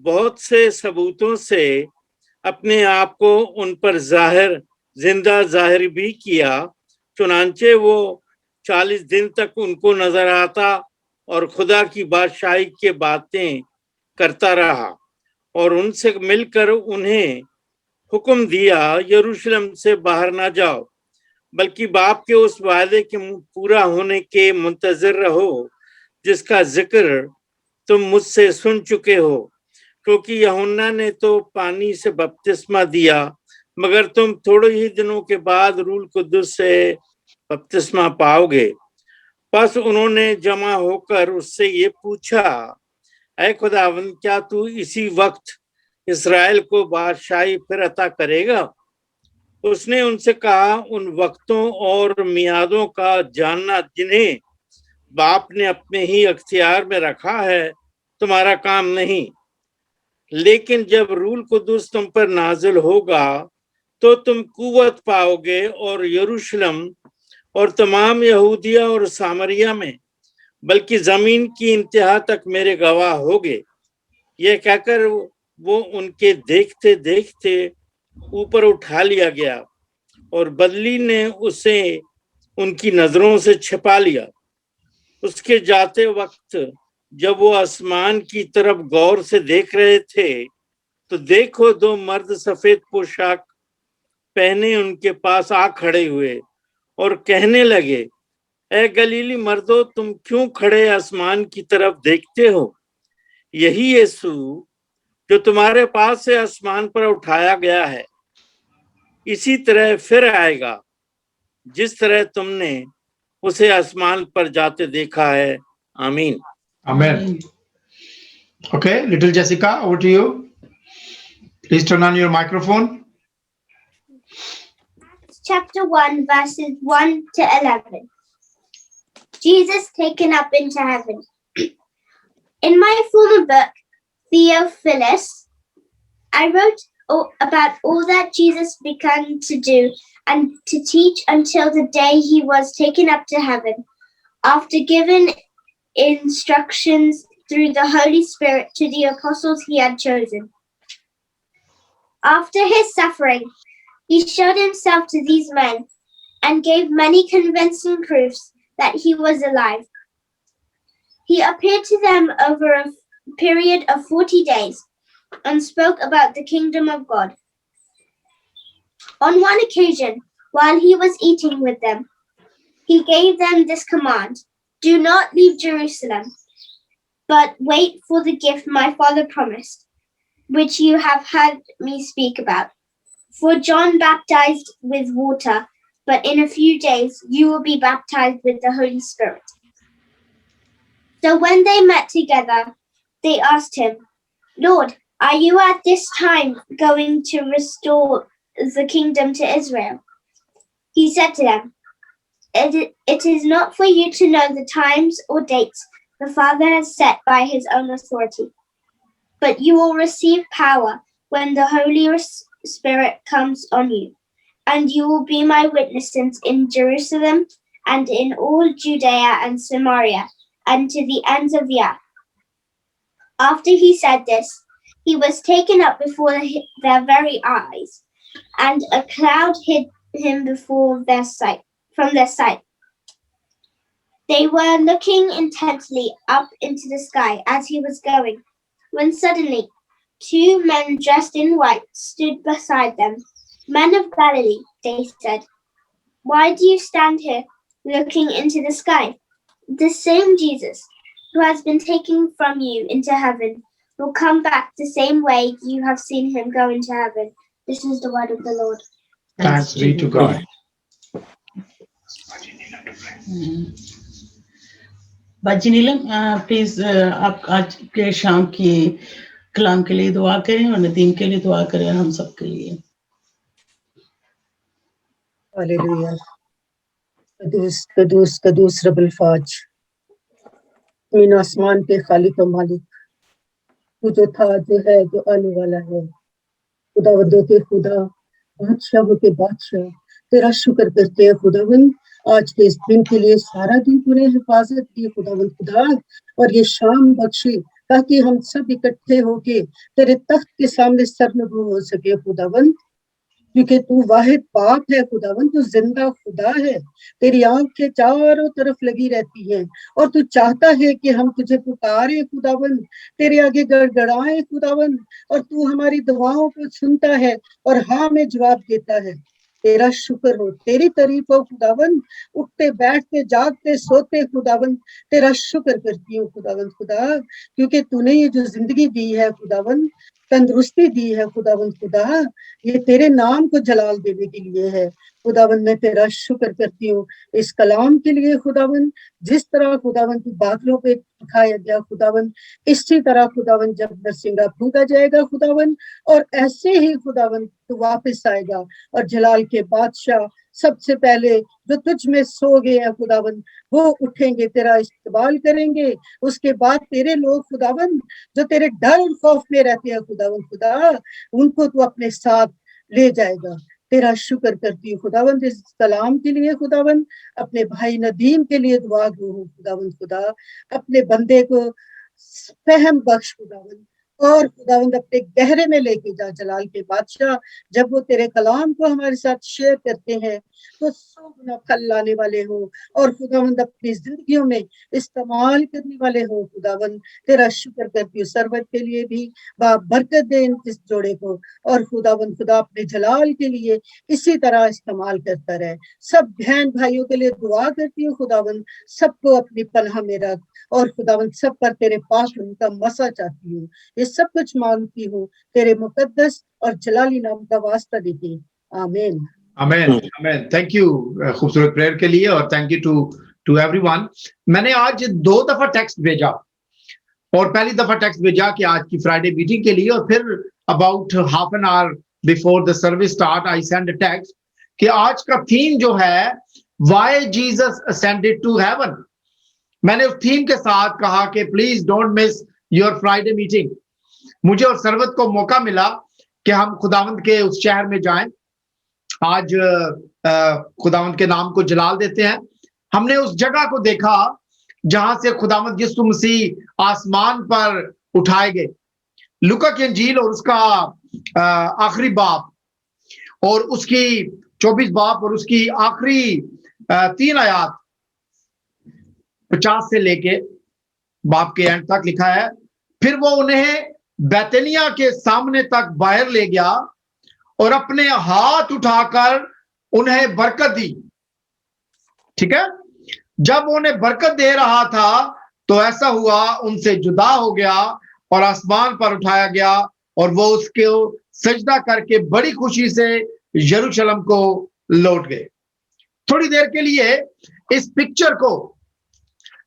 बहुत से सबूतों से अपने आप को उन पर जिंदा जाहिर भी किया। चुनांचे वो 40 दिन तक उनको नजर आता और खुदा की बादशाही की बातें करता रहा और उनसे मिलकर उन्हें हुक्म दिया, यरूशलेम से बाहर ना जाओ, बल्कि बाप के उस वायदे के पूरा होने के मुंतजर रहो जिसका जिक्र तुम मुझसे सुन चुके हो। क्योंकि यूहन्ना ने तो पानी से बपतिस्मा दिया, मगर तुम थोड़े ही दिनों के बाद रूह कुदुस से बपतिस्मा पाओगे। बस उन्होंने जमा होकर उससे ये पूछा, ऐ खुदावंद, क्या तू इसी वक्त इस्राएल को बादशाही फिर अता करेगा? उसने उनसे कहा, उन वक्तों और मियादों का जानना जिन्हें बाप ने अपने ही अख्तियार में रखा है तुम्हारा काम नहीं, लेकिन जब रूह कुदुस तुम पर नाजिल होगा तो तुम कुव्वत पाओगे और यरूशलेम और तमाम यहूदिया और सामरिया में बल्कि जमीन की इंतहा तक मेरे गवाह होगे। यह कहकर वो उनके देखते देखते ऊपर उठा लिया गया और बदली ने उसे उनकी नजरों से छिपा लिया। उसके जाते वक्त जब वो आसमान की तरफ गौर से देख रहे थे तो देखो 2 मर्द सफेद पोशाक पहने उनके पास आ खड़े हुए और कहने लगे, ए गलीली मर्दों, तुम क्यों खड़े आसमान की तरफ देखते हो? यही यीशु जो तुम्हारे पास से आसमान पर उठाया गया है, इसी तरह फिर आएगा जिस तरह तुमने उसे आसमान पर जाते देखा है। आमीन। Amen. Okay, little Jessica, over to you. Please turn on your microphone. Chapter 1, verses 1 to 11. Jesus taken up into heaven. In my former book, Theophilus, I wrote about all that Jesus began to do and to teach until the day he was taken up to heaven, after giving instructions through the Holy Spirit to the apostles he had chosen. After his suffering, he showed himself to these men and gave many convincing proofs that he was alive. He appeared to them over a period of 40 days and spoke about the kingdom of God. On one occasion, while he was eating with them, he gave them this command: do not leave Jerusalem, but wait for the gift my Father promised, which you have heard me speak about. For John baptized with water, but in a few days you will be baptized with the Holy Spirit. So when they met together, they asked him, Lord, are you at this time going to restore the kingdom to Israel? He said to them, it is not for you to know the times or dates the Father has set by his own authority, but you will receive power when the Holy Spirit comes on you, and you will be my witnesses in Jerusalem and in all Judea and Samaria and to the ends of the earth. After he said this, he was taken up before their very eyes, and a cloud hid him from their sight. They were looking intently up into the sky as he was going, when suddenly 2 men dressed in white stood beside them. Men of Galilee, they said, why do you stand here looking into the sky? The same Jesus who has been taken from you into heaven will come back the same way you have seen him go into heaven. This is the word of the Lord. Thanks be to God. बाजी नीलम, please आप आज के शाम की कलाम के लिए दुआ करें और नदीम के लिए दुआ करें, हम सब के लिए। हालेलुया। कदूस कदूस कदूस रब्बुल फाज, मीन आसमान के खालिक और मालिक, तू जो था, जो है, जो आने वाला है, खुदावंदों के खुदा, बादशाहों के बादशाह, तेरा शुक्र करते हैं खुदावंद आज के इस दिन के लिए। सारा दिन तूने हिफाजत की खुदावंद खुदा, और ये शाम बख्शी ताकि हम सब इकट्ठे होके तेरे तख्त के सामने सरनगू हो सके खुदावंद, क्योंकि तू वाहिद पाक है खुदावंद, तू जिंदा खुदा है। तेरी आंखें चारों तरफ लगी रहती हैं और तू चाहता है कि हम तुझे पुकारे खुदावंद, तेरे आगे गड़गड़ाए खुदावंद, और तू हमारी दुआओं को सुनता है और हाँ में जवाब देता है। तेरा शुक्र हो, तेरी तारीफ हो खुदावंद, उठते बैठते जागते सोते खुदावंद तेरा शुक्र करती हूँ खुदावंद खुदा, क्योंकि तूने ये जो जिंदगी दी है खुदावंद, तंदुरुस्ती दी है खुदावंद खुदा, ये तेरे नाम को जलाल देने के लिए है खुदावंद। मैं तेरा शुक्र करती हूँ इस कलाम के लिए खुदावंद, जिस तरह खुदावंद तू बादलों पे दिखाया गया खुदावंद, इसी तरह खुदावंद जब नरसिंगा फूंका जाएगा खुदावंद, और ऐसे ही खुदावंद तू वापस आएगा और जलाल के बादशाह सबसे पहले जो तुझ में सो गए हैं खुदावंद वो उठेंगे, तेरा इस्तकबाल करेंगे। उसके बाद तेरे लोग खुदावंद जो तेरे डर और खौफ में रहते हैं खुदावंद खुदा, उनको तू अपने साथ ले जाएगा। तेरा शुक्र करती हूँ खुदावंद इस कलाम के लिए खुदावंद, अपने भाई नदीम के लिए दुआ गो हूँ खुदावंद खुदा, अपने बंदे को फहम बख्श खुदावंद, और खुदावंद अपने गहरे में लेके जा जलाल के बादशाह। जब वो तेरे कलाम को हमारे साथ शेयर करते हैं तो 100 गुना फल लाने वाले हो और खुदावंद अपनी जिंदगियों में इस्तेमाल करने वाले हो। खुदावंद तेरा शुक्र करती हूँ सरवत के लिए भी बरकत दे इस जोड़े को, और खुदावंद खुदा अपने जलाल के लिए इसी तरह इस्तेमाल करता रहे। सब बहन भाइयों के लिए दुआ करती हूँ खुदावंद, सबको अपनी पनाह में रख, और खुदावंद सब पर तेरे पास उनका मसा चाहती हूँ। ये सब कुछ मांगती हूँ तेरे मुकद्दस और जलाली नाम का वास्ता देके, आमीन। Amen amen. थैंक यू खूबसूरत प्रेयर के लिए, और थैंक यू टू एवरीवन। मैंने आज 2 दफा टेक्स्ट भेजा, और पहली दफा टेक्स्ट भेजा कि आज की फ्राइडे मीटिंग के लिए, और फिर about half an hour before the service start I send a text कि आज का थीम जो है why Jesus ascended to heaven. मैंने उस थीम के साथ कहा कि please don't miss your Friday meeting. मुझे और सरवत को मौका मिला कि हम खुदावंद के उस शहर में जाएं। आज खुदावंद के नाम को जलाल देते हैं। हमने उस जगह को देखा जहां से खुदावंद यीशु मसीह आसमान पर उठाए गए। लूका की इंजील और उसका आखिरी बाब और उसकी 24 बाब और उसकी आखिरी 3 आयात 50 से लेके बाप के एंड तक लिखा है। फिर वो उन्हें बैतनिया के सामने तक बाहर ले गया और अपने हाथ उठाकर उन्हें बरकत दी। ठीक है, जब उन्हें बरकत दे रहा था तो ऐसा हुआ उनसे जुदा हो गया और आसमान पर उठाया गया, और वो उसके सजदा करके बड़ी खुशी से यरूशलेम को लौट गए। थोड़ी देर के लिए इस पिक्चर को,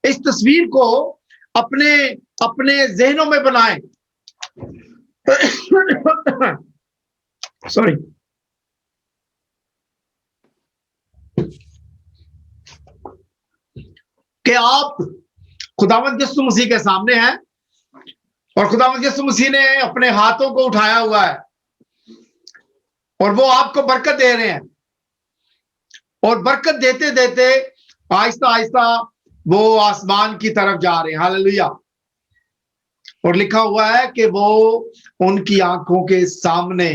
इस तस्वीर को अपने अपने जहनों में बनाएं। सॉरी, कि आप खुदावंद यीशु मसीह के सामने हैं और खुदावंद यीशु मसीह ने अपने हाथों को उठाया हुआ है और वो आपको बरकत दे रहे हैं, और बरकत देते देते आहिस्ता आहिस्ता वो आसमान की तरफ जा रहे हैं। हालेलुया। और लिखा हुआ है कि वो उनकी आंखों के सामने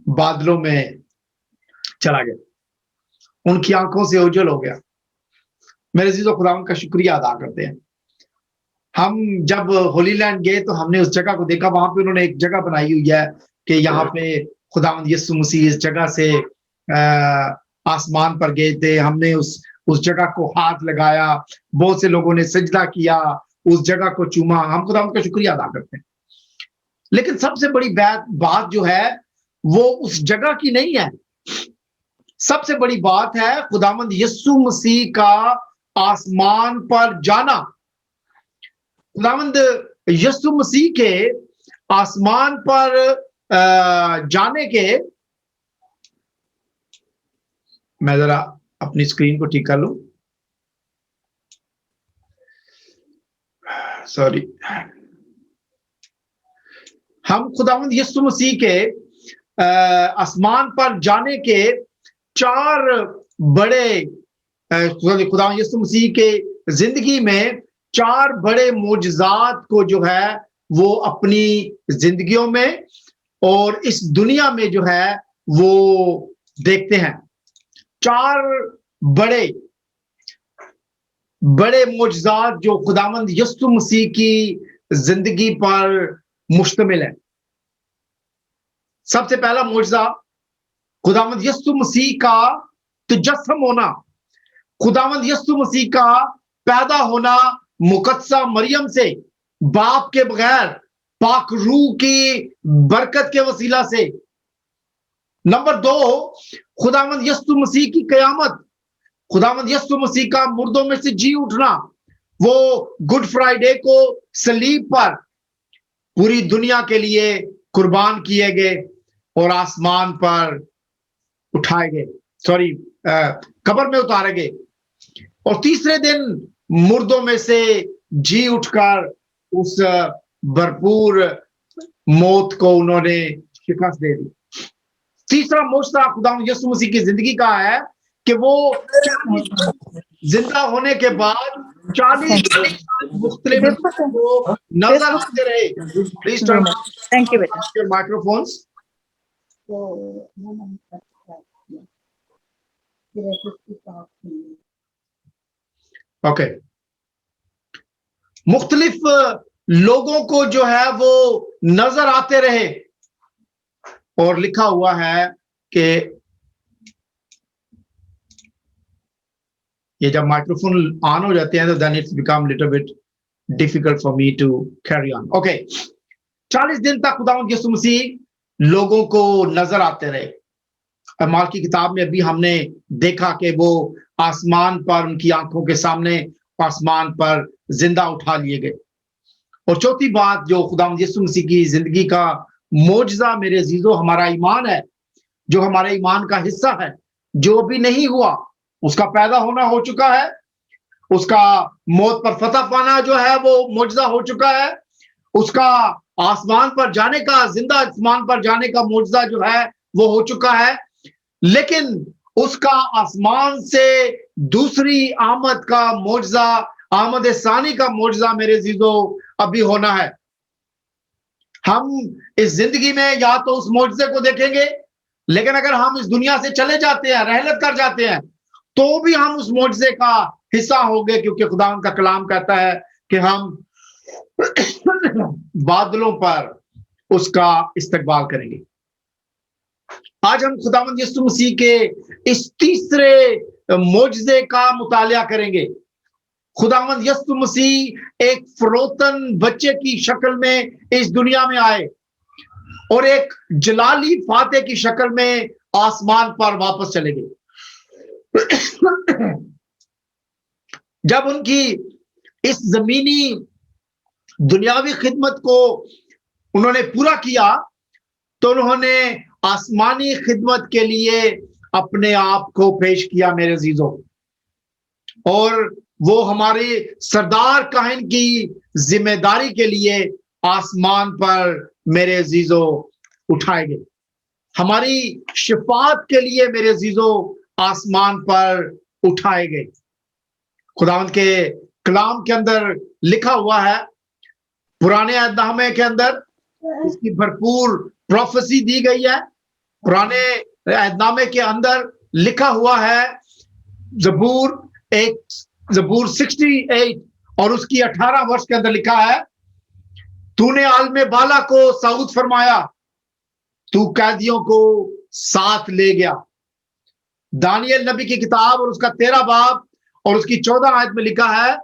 बादलों में चला गया, उनकी आंखों से उज्जवल हो गया। मेरे अजीजों, खुदावंद का शुक्रिया अदा करते हैं। हम जब होली लैंड गए तो हमने उस जगह को देखा। वहां पे उन्होंने एक जगह बनाई हुई है कि यहाँ पे खुदावंद यीशु मसीह इस जगह से आसमान पर गए थे। हमने उस जगह को हाथ लगाया, बहुत से लोगों ने सजदा किया, उस जगह को चूमा। हम खुदावंद का शुक्रिया अदा करते हैं। लेकिन सबसे बड़ी बात जो है वो उस जगह की नहीं है। सबसे बड़ी बात है खुदावंद यीशु मसीह का आसमान पर जाना। खुदावंद यीशु मसीह के आसमान पर जाने के, मैं जरा अपनी स्क्रीन को ठीक कर लूं, सॉरी। हम खुदावंद यीशु मसीह के आसमान पर जाने के 4 बड़े, खुदावंद यीशु मसीह के जिंदगी में 4 बड़े मोजज़ात को जो है वो अपनी जिंदगियों में और इस दुनिया में जो है वो देखते हैं। 4 बड़े बड़े मोजज़ात जो खुदावंद यीशु मसीह की जिंदगी पर मुश्तमिल है। सबसे पहला मोजज़ा खुदावंद यीशु मसीह का तजस्सुम होना, खुदावंद यीशु मसीह का पैदा होना मुकद्दसा मरियम से, बाप के बगैर, पाक रूह की बरकत के वसीला से। नंबर 2, खुदावंद यीशु मसीह की कयामत, खुदावंद यीशु मसीह का मुर्दों में से जी उठना। वो गुड फ्राइडे को सलीब पर पूरी दुनिया के लिए कुर्बान किए गए और आसमान पर उठाए गए, सॉरी कब्र में उतारे गए, और तीसरे दिन मुर्दों में से जी उठकर उस भरपूर मौत को उन्होंने शिकस्त दे दी। तीसरा मोजज़ा खुदावंद यीशु मसीह की जिंदगी का है कि वो जिंदा होने के बाद 40 मुख्तलिफ को नजर आते रहे। प्लीज टर्न थैंक यू बेटा। Your microphones. ओके, मुख्तलिफ लोगों को जो है वो नजर आते रहे, और लिखा हुआ है कि ये जब माइक्रोफोन ऑन हो जाते हैं तो then it's become little bit difficult for me to carry on. Okay, 40 दिन तक खुदावंद यीशु मसीह लोगों को नजर आते रहे। अमाल की किताब में अभी हमने देखा कि वो आसमान पर, उनकी आंखों के सामने आसमान पर जिंदा उठा लिए गए। और चौथी बात जो खुदावंद यीशु मसीह की जिंदगी का मौजज़ा मेरे अजीजों हमारा ईमान है, जो हमारे ईमान का हिस्सा है, जो अभी नहीं हुआ, उसका पैदा होना हो चुका है, उसका मौत पर फतह पाना जो है वो मौजज़ा हो चुका है, उसका आसमान पर जाने का, जिंदा आसमान पर जाने का मौजज़ा जो है वो हो चुका है। लेकिन उसका आसमान से दूसरी आमद का मौजज़ा, आमद सानी का मौजज़ा मेरे अजीजों अभी होना है। हम इस जिंदगी में या तो उस मौजज़े को देखेंगे, लेकिन अगर हम इस दुनिया से चले जाते हैं, रहलत कर जाते हैं, तो भी हम उस मौजज़े का हिस्सा होंगे, क्योंकि खुदा का कलाम कहता है कि हम बादलों पर उसका इस्तकबाल करेंगे। आज हम खुदावंद यीशु मसीह के इस तीसरे मौजज़े का मुतालिया करेंगे। खुदावंद यीशु मसीह एक फरोतन बच्चे की शक्ल में इस दुनिया में आए और एक जलाली फाते की शक्ल में आसमान पर वापस चले गए। जब उनकी इस जमीनी दुनियावी खिदमत को उन्होंने पूरा किया, तो उन्होंने आसमानी खिदमत के लिए अपने आप को पेश किया मेरे अजीजों, और वो हमारे सरदार काहिन की जिम्मेदारी के लिए आसमान पर मेरे अजीजों उठाए गए। हमारी शिफात के लिए मेरे अजीजों आसमान पर उठाए गए। खुदावंद के कलाम के अंदर लिखा हुआ है, पुराने अहदनामे के अंदर इसकी भरपूर प्रोफेसी दी गई है। पुराने अहदनामे के अंदर लिखा हुआ है, ज़बूर 68 और उसकी 18 वर्ष के अंदर लिखा है, तूने आलमे बाला को सऊद फरमाया, तू कैदियों को साथ ले गया। दानियल नबी की किताब और उसका 13 बाब और उसकी 14 आयत में लिखा है,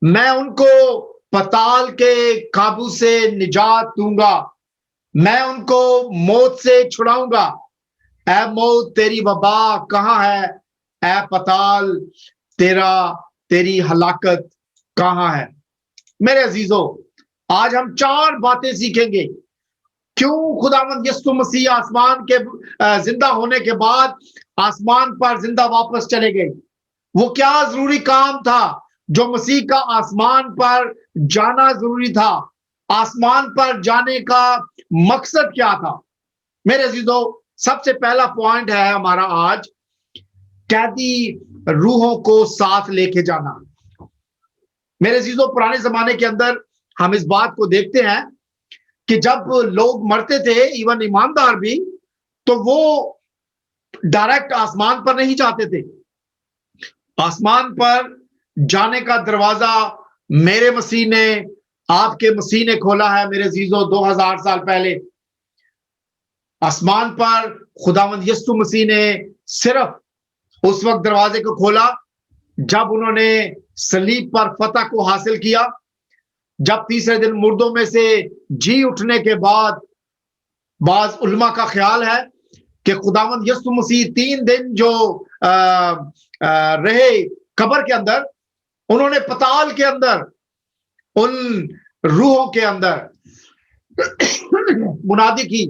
मैं उनको पताल के काबू से निजात दूंगा, मैं उनको मौत से छुड़ाऊंगा। ऐ मौत तेरी वबा कहाँ है, ऐ पताल तेरी हलाकत कहाँ है। मेरे अजीजों, आज हम 4 बातें सीखेंगे। क्यों खुदावंद यीशु मसीह आसमान के जिंदा होने के बाद आसमान पर जिंदा वापस चले गए? वो क्या जरूरी काम था जो मसीह का आसमान पर जाना जरूरी था? आसमान पर जाने का मकसद क्या था? मेरे अजीजों, सबसे पहला पॉइंट है हमारा आज, कैदी रूहों को साथ लेके जाना। मेरे अजीजों, पुराने जमाने के अंदर हम इस बात को देखते हैं कि जब लोग मरते थे, इवन ईमानदार भी, तो वो डायरेक्ट आसमान पर नहीं जाते थे। आसमान पर जाने का दरवाजा मेरे मसीह ने, आपके मसीह ने खोला है मेरे अजीजों, 2000 साल पहले। आसमान पर खुदावंद यीशु मसीह ने सिर्फ उस वक्त दरवाजे को खोला जब उन्होंने सलीब पर फतह को हासिल किया, जब तीसरे दिन मुर्दों में से जी उठने के बाद। बाज उलमा का ख्याल है कि खुदावंद यीशु मसीह 3 दिन जो रहे कब्र के अंदर, उन्होंने पताल के अंदर उन रूहों के अंदर मुनादी की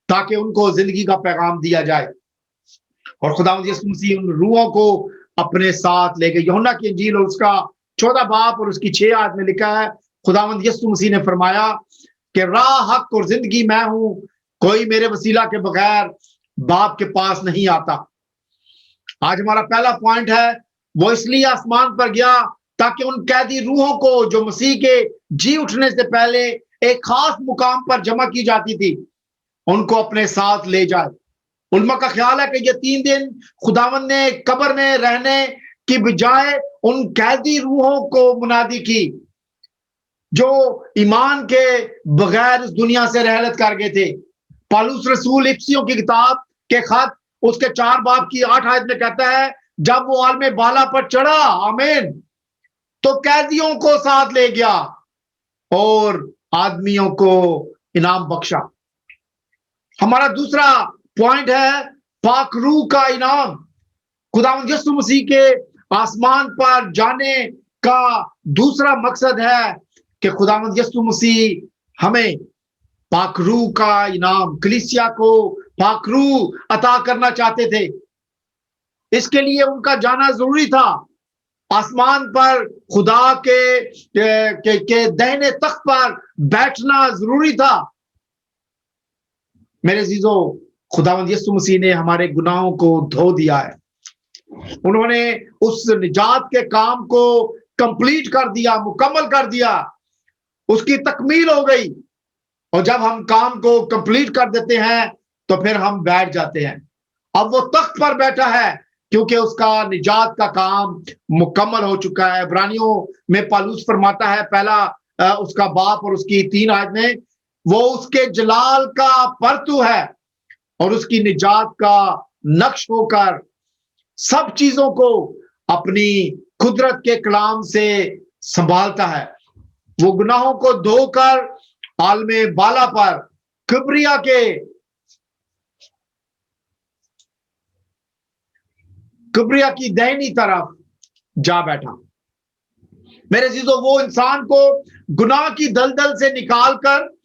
ताकि उनको जिंदगी का पैगाम दिया जाए, और खुदावंद यीशु मसीह उन रूहों को अपने साथ ले गए। यूहन्ना की इंजील और उसका 14 बाब और उसकी 6 आयत में लिखा है, खुदावंद यीशु मसीह ने फरमाया कि राह, हक और जिंदगी मैं हूं, कोई मेरे वसीला के बगैर बाप के पास नहीं आता। आज हमारा पहला पॉइंट है, वो इसलिए आसमान पर गया ताकि उन कैदी रूहों को जो मसीह के जी उठने से पहले एक खास मुकाम पर जमा की जाती थी, उनको अपने साथ ले जाए। उलमा का ख्याल है कि ये 3 दिन खुदावंद ने कब्र में रहने की बजाय उन कैदी रूहों को मुनादी की जो ईमान के बगैर इस दुनिया से रहलत कर गए थे। पौलुस रसूल इफिसियों की किताब के खत उसके 4 बाब की 8 आयत में कहता है, जब वो आलमे बाला पर चढ़ा, आमीन, तो कैदियों को साथ ले गया और आदमियों को इनाम बख्शा। हमारा दूसरा पॉइंट है पाक रूह का इनाम। खुदावंद यीशु मसीह के आसमान पर जाने का दूसरा मकसद है कि खुदावंद यीशु मसीह हमें पाक रूह का इनाम, कलीसिया को पाक रूह अता करना चाहते थे। इसके लिए उनका जाना जरूरी था। आसमान पर खुदा के दाहिने तख्त पर बैठना जरूरी था। मेरे अजीजों, खुदावंद यीशु मसीह ने हमारे गुनाहों को धो दिया है। उन्होंने उस निजात के काम को कंप्लीट कर दिया, मुकम्मल कर दिया, उसकी तकमील हो गई। और जब हम काम को कंप्लीट कर देते हैं तो फिर हम बैठ जाते हैं। अब वो तख्त पर बैठा है क्योंकि उसका निजात का काम मुकम्मल हो चुका है। इब्रानियों में पौलुस फरमाता है, पहला उसका बाप और उसकी 3 आयत में, वो उसके जलाल का परतू है और उसकी निजात का नक्श होकर सब चीजों को अपनी कुदरत के कलाम से संभालता है। वो गुनाहों को धोकर आलमे बाला पर किब्रिया की दाहिनी तरफ जा बैठा। मेरे अजीजों, वो इंसान को गुनाह की दलदल से निकालकर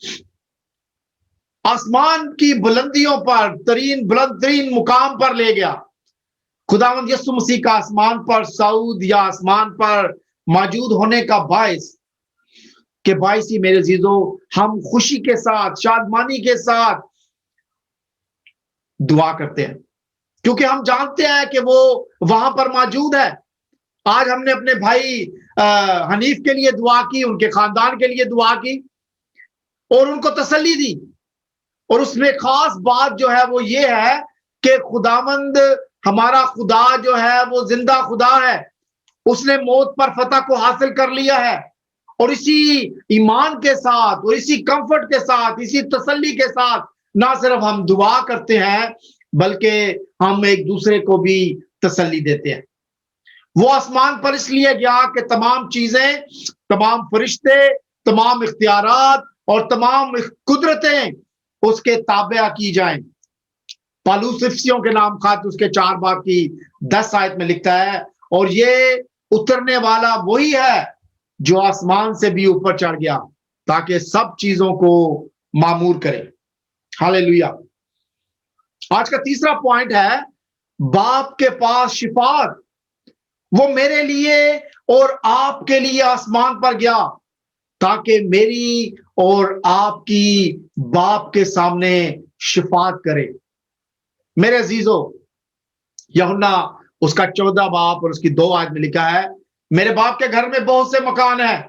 आसमान की बुलंदियों पर बुलंद तरीन मुकाम पर ले गया। खुदावंद यीशु मसीह का आसमान पर सऊद या आसमान पर मौजूद होने का बाइस ही मेरे अजीजों, हम खुशी के साथ, शादमानी के साथ दुआ करते हैं क्योंकि हम जानते हैं कि वो वहां पर मौजूद है। आज हमने अपने भाई हनीफ के लिए दुआ की, उनके खानदान के लिए दुआ की और उनको तसल्ली दी। और उसमें खास बात जो है वो ये है कि खुदावंद, हमारा खुदा जो है वो जिंदा खुदा है। उसने मौत पर फतह को हासिल कर लिया है। और इसी ईमान के साथ और इसी कंफर्ट के साथ, इसी तसल्ली के साथ ना सिर्फ हम दुआ करते हैं बल्कि हम एक दूसरे को भी तसल्ली देते हैं। वो आसमान पर इसलिए गया कि तमाम चीजें, तमाम फरिश्ते, तमाम इख्तियारात और तमाम कुदरतें उसके ताबे की जाएं। पौलुस इफिसियों के नाम खत उसके 4 बाब की 10 आयत में लिखता है, और ये उतरने वाला वही है जो आसमान से भी ऊपर चढ़ गया ताकि सब चीजों को मामूर करे। हालेलुया। आज का तीसरा पॉइंट है बाप के पास शिफात। वो मेरे लिए और आपके लिए आसमान पर गया ताकि मेरी और आपकी बाप के सामने शिफात करे। मेरे अजीजों, यूहन्ना उसका 14 बाब और उसकी 2 आयत में लिखा है, मेरे बाप के घर में बहुत से मकान है,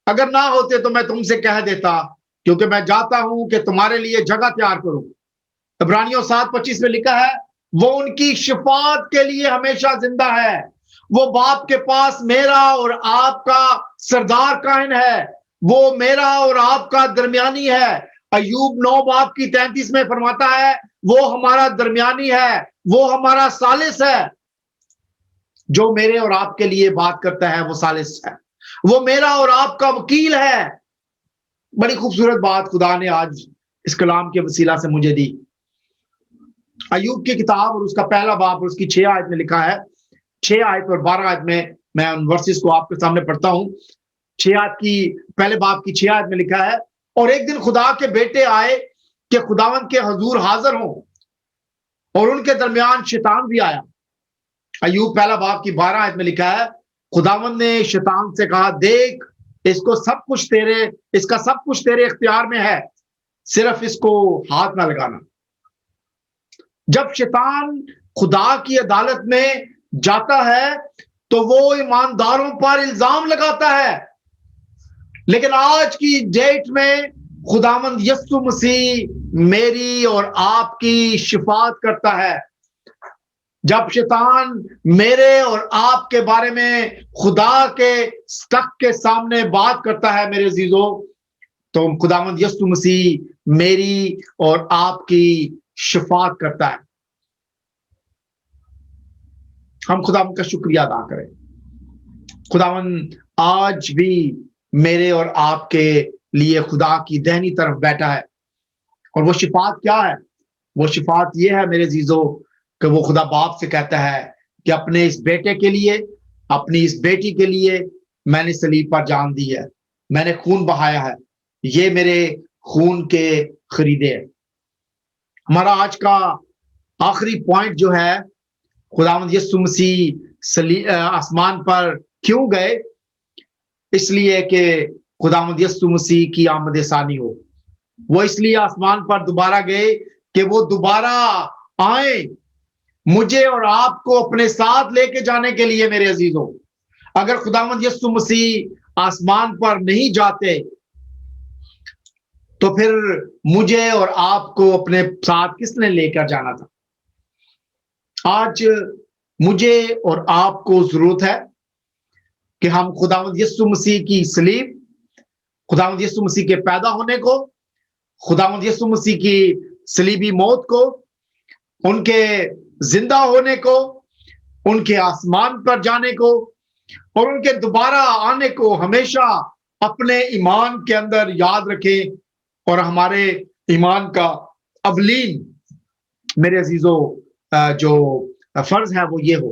अगर ना होते तो मैं तुमसे कह देता, क्योंकि मैं जाता हूं कि तुम्हारे लिए जगह तैयार करूं। इब्रानियों 7:25 में लिखा है, वो उनकी शिफात के लिए हमेशा जिंदा है। वो बाप के पास मेरा और आपका सरदार कायन है। वो मेरा और आपका दरमियानी है। अय्यूब 9 बाब की 33 में फरमाता है, वो हमारा दरमियानी है, वो हमारा सालिस है। जो मेरे और आपके लिए बात करता है वो सालिस है। वो मेरा और आपका वकील है। बड़ी खूबसूरत बात खुदा ने आज इस कलाम के वसीला से मुझे दी। अय्यूब की किताब और उसका 1 बाब और उसकी 6 आयत में लिखा है, 6 आयत और 12 आयत में मैं उन वर्सेस को आपके सामने पढ़ता हूं। 6 आयत की 1 बाब की 6 आयत में लिखा है, और एक दिन खुदा के बेटे आए कि खुदावंद के हजूर हाजिर हों, और उनके दरमियान शैतान भी आया। अय्यूब 1 बाब की 12 आयत में लिखा है, खुदावंद ने शैतान से कहा, देख इसका सब कुछ तेरे इख्तियार में है, सिर्फ इसको हाथ ना लगाना। जब शैतान खुदा की अदालत में जाता है तो वो ईमानदारों पर इल्जाम लगाता है। लेकिन आज की डेट में खुदावंद यीशु मसीह मेरी और आपकी शिफात करता है। जब शैतान मेरे और आपके बारे में खुदा के सख्त के सामने बात करता है मेरे अजीजों, तो खुदावंद यीशु मसीह मेरी और आपकी शिफात करता है। हम खुदावंद का शुक्रिया अदा करें। खुदावंद आज भी मेरे और आपके लिए खुदा की दाहिनी तरफ बैठा है। और वो शिफात क्या है? वो शिफात ये है मेरे अजीजों कि वो खुदा बाप से कहता है कि अपने इस बेटे के लिए, अपनी इस बेटी के लिए मैंने सलीब पर जान दी है, मैंने खून बहाया है, ये मेरे खून के खरीदे हैं। हमारा आज का आखिरी पॉइंट जो है, खुदावंद यीशु मसीह आसमान पर क्यों गए? इसलिए कि खुदावंद यीशु मसीह की आमद सानी हो। वो इसलिए आसमान पर दोबारा गए कि वो दोबारा आए मुझे और आपको अपने साथ लेके जाने के लिए। मेरे अजीजों, अगर खुदावंद यीशु मसीह आसमान पर नहीं जाते तो फिर मुझे और आपको अपने साथ किसने लेकर जाना था? आज मुझे और आपको जरूरत है कि हम खुदावंद यीशु मसीह की सलीब, खुदावंद यीशु मसीह के पैदा होने को, खुदावंद यीशु मसीह की सलीबी मौत को, उनके जिंदा होने को, उनके आसमान पर जाने को और उनके दोबारा आने को हमेशा अपने ईमान के अंदर याद रखें। और हमारे ईमान का अवलीन मेरे अजीजों जो फर्ज है वो ये हो।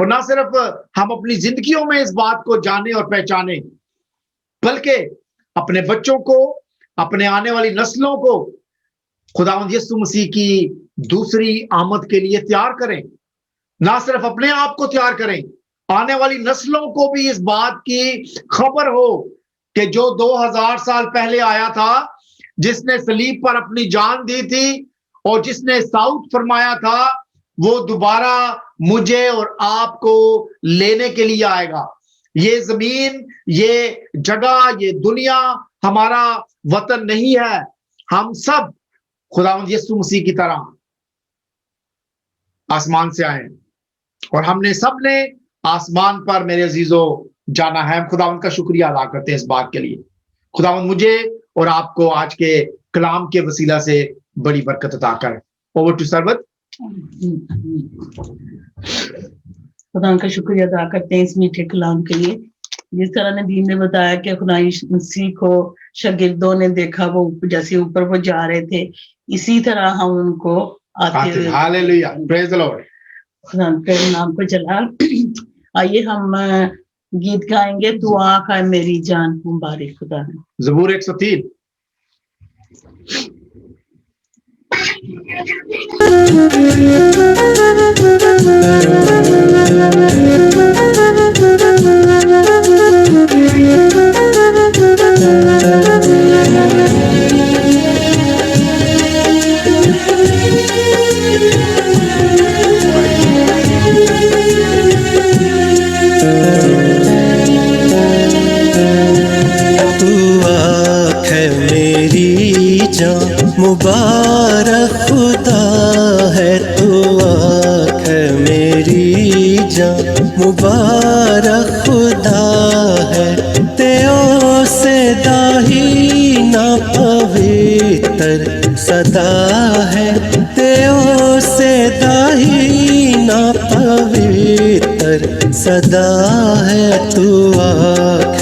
और ना सिर्फ हम अपनी जिंदगियों में इस बात को जाने और पहचाने, बल्कि अपने बच्चों को, अपने आने वाली नस्लों को खुदावंद यीशु मसीह की दूसरी आमद के लिए तैयार करें। ना सिर्फ अपने आप को तैयार करें, आने वाली नस्लों को भी इस बात की खबर हो कि जो 2000 साल पहले आया था, जिसने सलीब पर अपनी जान दी थी और जिसने साउथ फरमाया था, वो दोबारा मुझे और आपको लेने के लिए आएगा। ये जमीन, ये जगह, ये दुनिया हमारा वतन नहीं है। हम सब खुदावंद यीशु मसीह की तरह आसमान से आए और हमने सबने आसमान पर मेरे अजीजों जाना है। हम खुदावंद का शुक्रिया अदा करते हैं इस बात के लिए। खुदावंद मुझे और आपको आज के कलाम के वसीला से बड़ी बरकत अता करे। Over to Sarwat. खुदा का शुक्रिया अदा करते हैं इस मीठे कलाम के लिए। जिस तरह नदीम ने बताया कि खुदा यीशु मसीह को शागिर्दों ने देखा, वो जैसे ऊपर वो जा रहे थे, इसी तरह हम उनको आते हुए हालेलुया, प्रेज द लॉर्ड, खुदा के नाम को जलाल। आइए हम गीत गाएंगे, तू आँख है मेरी जान मुबारक खुदा है। ज़बूर 103। मुबारक खुदा है, तू आँख मेरी जान मुबारक खुदा है। तेओ से दाही ना पवित्र सदा है, तेओ से दाही ना पवित्र सदा है। तू आँख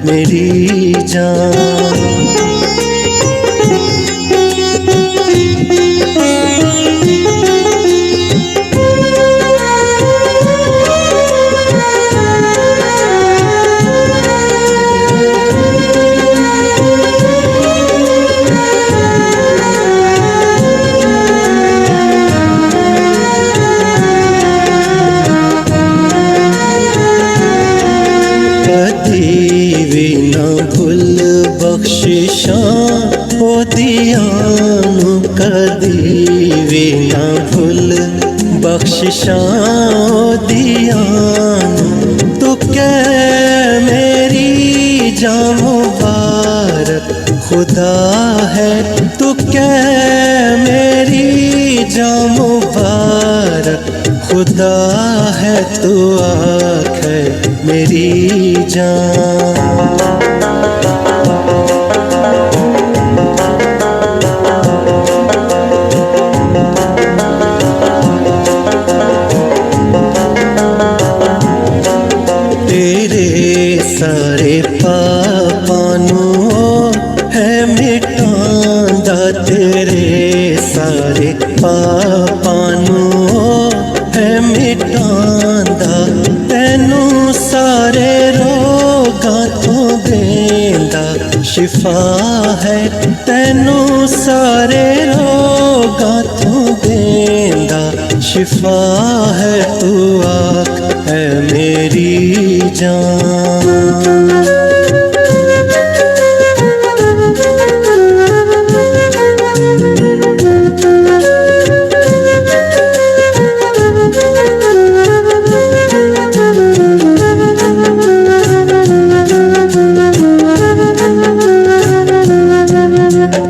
मेरी जान। बख्शिशां दियां तू कह मेरी जान मुबारक खुदा है तू कह मेरी जान मुबारक खुदा है तू आँख है मेरी जान। सारे पापां नूं है मिटांदा तेरे सारे पापां नूं है मिटांदा तैनू सारे रोगां तो देंदा शिफा है तैनू सारे रोगां तो देंदा शिफा है तू आँख है मेरी जान।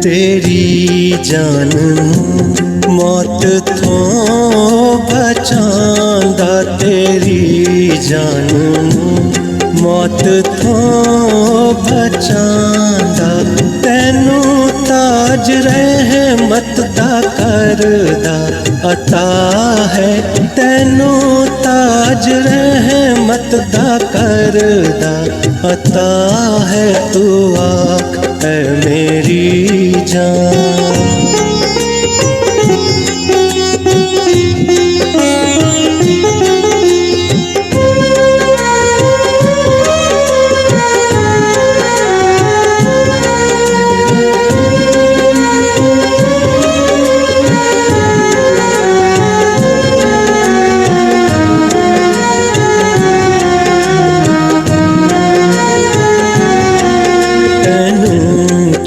तेरी जान मौत तो बचांदा तेरी जान मौत तो बचांदा तैनू ताज रहमत दा करदा अता है तैनू ताज रहमत दा करदा अता है तू आँख है मेरी जान।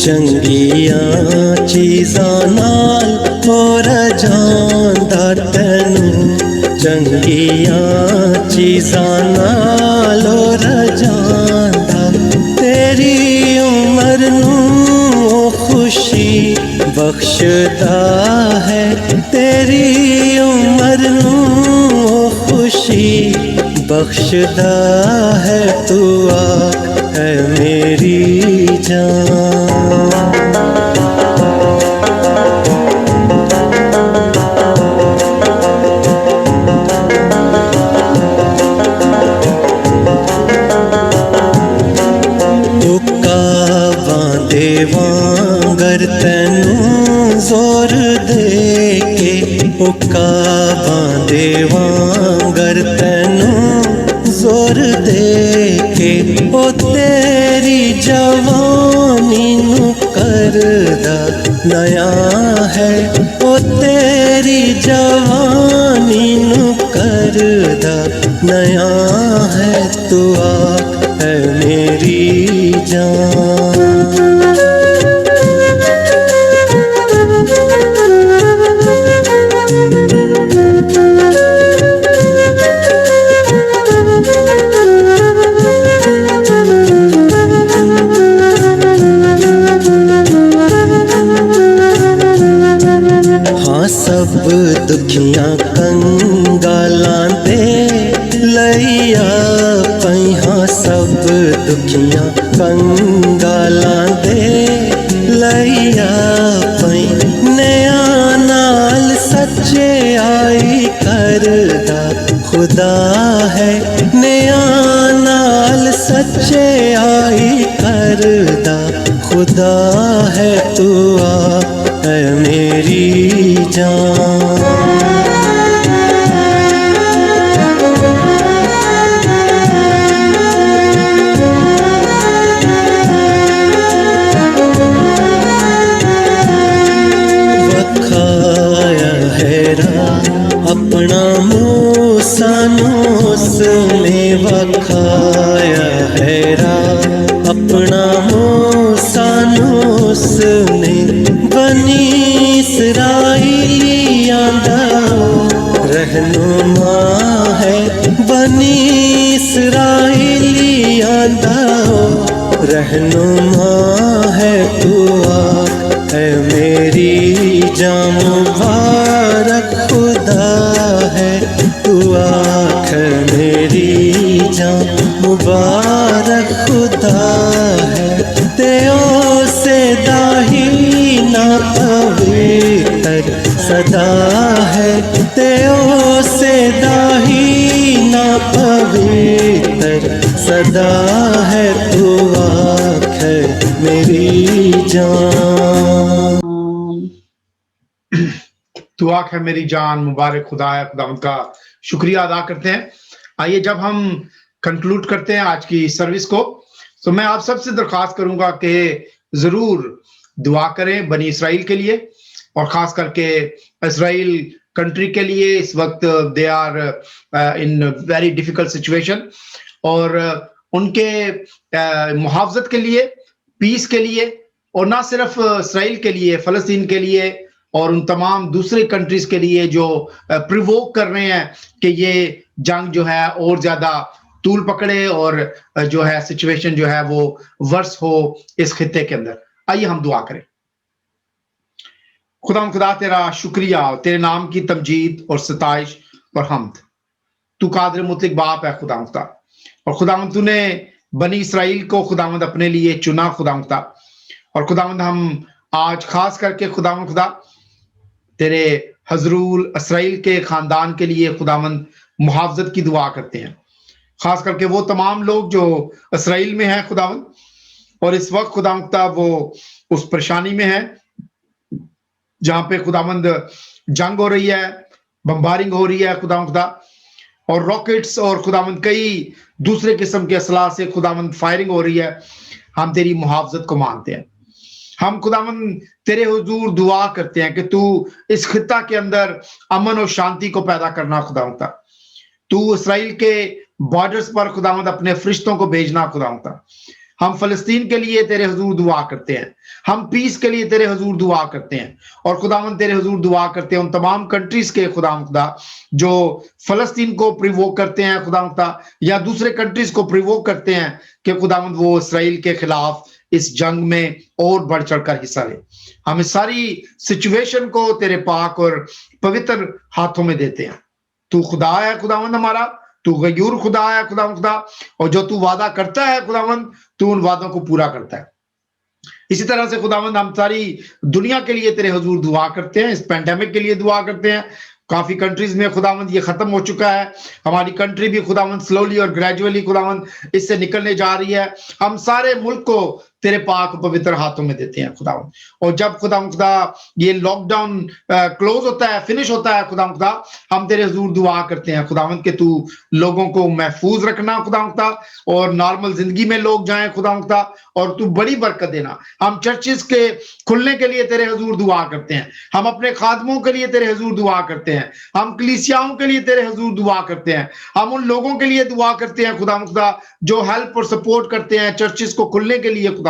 चंगियां चीज़ां नाल होर जांदा तैनू चंगियां चीज़ां नाल होर जांदा तेरी उम्र नू खुशी बख्शदा है तेरी उम्र नू खुशी बख्शदा है तू आँख है मेरी जान। वांगर तैनू जोर दे के उकाबां दे वांगर तैनू जोर दे के ओ तेरी जवानी नू करदा नया है ओ तेरी जवानी नू करदा नया है तू आँख है मेरी जान। सब दुखियां कंगालां दे लैया पैहा सब दुखियां कंगालां दे लैया पै नया नाल सच्चे आई करदा खुदा है नया नाल सच्चे आई करदा खुदा है तू आ है मेरी जान। वखाया है राह अपना मूसा उसने वखाया है राह अपना मूसा उसने बनी इसराइलियां दा रहनुमा है बनी इसराइलियां दा रहनुमा है तू आख है मेरी जान मुबारक खुदा है तू आख है मेरी जान मुबारक खुदा है तेओ से दाही ना पवित्र सदा है तेओ से दाही ना पवित्र सदा है तू आख है मेरी जान। तू आख है मेरी जान मुबारक खुदा है। खुदा उनका शुक्रिया अदा करते हैं। आइए जब हम कंक्लूड करते हैं आज की सर्विस को, तो मैं आप सबसे दरख्वास्त करूंगा कि जरूर दुआ करें बनी इसराइल के लिए और खास करके इसराइल कंट्री के लिए। इस वक्त they are in very difficult situation और उनके मुहावजत के लिए, पीस के लिए और ना सिर्फ इसराइल के लिए, फलस्तीन के लिए और उन तमाम दूसरे कंट्रीज के लिए जो प्रिवोक कर रहे हैं कि ये जंग जो है और ज्यादा तूल पकड़े और जो है सिचुएशन जो है वो वर्स हो इस खित्ते के अंदर। आइए हम दुआ करें। खुदा तेरा शुक्रिया, तेरे नाम की तमजीद और सताइश और हम्द। तू कादिर मुतलिक बाप है खुदा, और खुदावंद तूने बनी इसराइल को खुदावंद अपने लिए चुना खुदा, और खुदावंद हम आज खास करके खुदा तेरे हजरूल इसराइल के खानदान के लिए खुदावंद मुहावजत की दुआ करते हैं। खास करके वो तमाम लोग जो इसराइल में हैं खुदावंद, और इस वक्त खुदावंद वो उस परेशानी में है जहां पे खुदावंद जंग हो रही है, बम्बारिंग हो रही है खुदावंद, और रॉकेट्स और खुदावंद कई दूसरे किस्म के असला से खुदावंद फायरिंग हो रही है। हम तेरी मुहावजत को मानते हैं। हम खुदावंद तेरे हुजूर दुआ करते हैं कि तू इस खित्ता के अंदर अमन और शांति को पैदा करना खुदावंद। तू इसराइल के बॉर्डर्स पर खुदावंद अपने फरिश्तों को भेजना खुदावंद। हम फलस्तीन के लिए तेरे हुजूर दुआ करते हैं, हम पीस के लिए तेरे हुजूर दुआ करते हैं, और खुदावंद तेरे हुजूर दुआ करते हैं उन तमाम कंट्रीज के खुदावंद जो फलस्तीन को प्रिवोक करते हैं खुदावंद, या दूसरे कंट्रीज को प्रिवोक करते हैं कि खुदावंद वो इसराइल के खिलाफ इस जंग में और बढ़ चढ़कर हिस्सा ले। हम इस सारी सिचुएशन को तेरे पाक और पवित्र हाथों में देते हैं। तू खुदा है खुदावंद हमारा, तू गयूर खुदा है खुदावंद, और जो तू वादा करता है खुदावंद तू उन वादों को पूरा करता है। इसी तरह से खुदावंद हम सारी दुनिया के लिए तेरे हुजूर दुआ करते हैं, इस पैंडेमिक के लिए दुआ करते हैं। काफी कंट्रीज में खुदावंद ये खत्म हो चुका है, हमारी कंट्री भी खुदावंद स्लोली और ग्रेजुअली खुदावंद इससे निकलने जा रही है। हम सारे मुल्क को तेरे पाक पवित्र हाथों में देते हैं खुदावंद, और जब खुदा ये लॉकडाउन क्लोज होता है, फिनिश होता है खुदावंद, हम तेरे हुजूर दुआ करते हैं खुदावंद कि तू लोगों को महफूज रखना खुदावंद, और नॉर्मल जिंदगी में लोग जाएं खुदावंद, और तू बड़ी बरकत देना। हम चर्चिस के खुलने के लिए तेरे हुजूर दुआ करते हैं, हम अपने खादमों के लिए तेरे हुजूर दुआ करते हैं, हम कलीसियाओं के लिए तेरे हुजूर दुआ करते हैं, हम उन लोगों के लिए दुआ करते हैं खुदावंद जो हेल्प और सपोर्ट करते हैं चर्चिस को खुलने के लिए खुदावंद।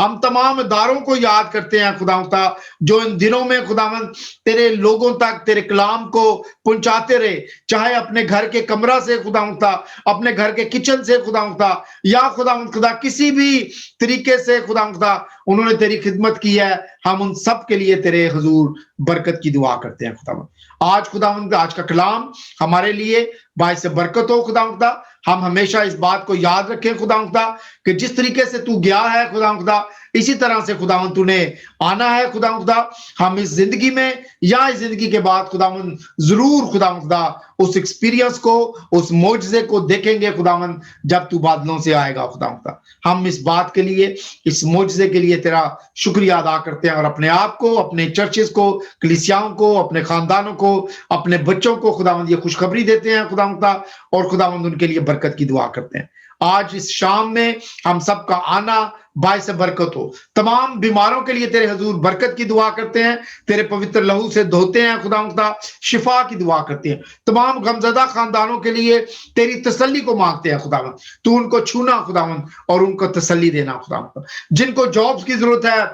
हम तमाम इदारों को याद करते हैं खुदावंद जो इन दिनों में खुदावंद तेरे लोगों तक तेरे कलाम को पहुंचाते रहे, चाहे अपने घर के कमरा से खुदावंद, अपने घर के किचन से खुदावंद, या खुदावंद खुदा किसी भी तरीके से खुदावंद उन्होंने तेरी खिदमत की है। हम उन सब के लिए तेरे हुजूर बरकत की दुआ करते हैं खुदावंद। आज खुदावंद आज का कलाम हमारे लिए बाइस बरकत हो खुदावंद। हम हमेशा इस बात को याद रखें खुदावंद कि जिस तरीके से तू गया है खुदावंद इसी तरह से खुदावंद तूने आना है खुदावंद। हम इस जिंदगी में या इस जिंदगी के बाद खुदावंद जरूर खुदावंद उस एक्सपीरियंस को, उस मौजज़े को देखेंगे खुदावंद जब तू बादलों से आएगा खुदावंद। हम इस बात के लिए, इस मौजज़े के लिए तेरा शुक्रिया अदा करते हैं, और अपने आप को, अपने चर्चेस को, कलीसियाओं को, अपने खानदानों को, अपने बच्चों को खुदावंद ये खुशखबरी देते हैं खुदावंद, और खुदावंद उनके लिए बरकत की दुआ करते हैं। आज इस शाम में हम सबका आना बाइस बरकत हो। तमाम बीमारों के लिए तेरे हुजूर बरकत की दुआ करते हैं, तेरे पवित्र लहू से धोते हैं खुदावंद, शिफा की दुआ करते हैं। तमाम गमजदा खानदानों के लिए तेरी तसल्ली को मांगते हैं खुदावंद, तू उनको छूना खुदावंद और उनको तसल्ली देना खुदावंद। जिनको जॉब्स की जरूरत है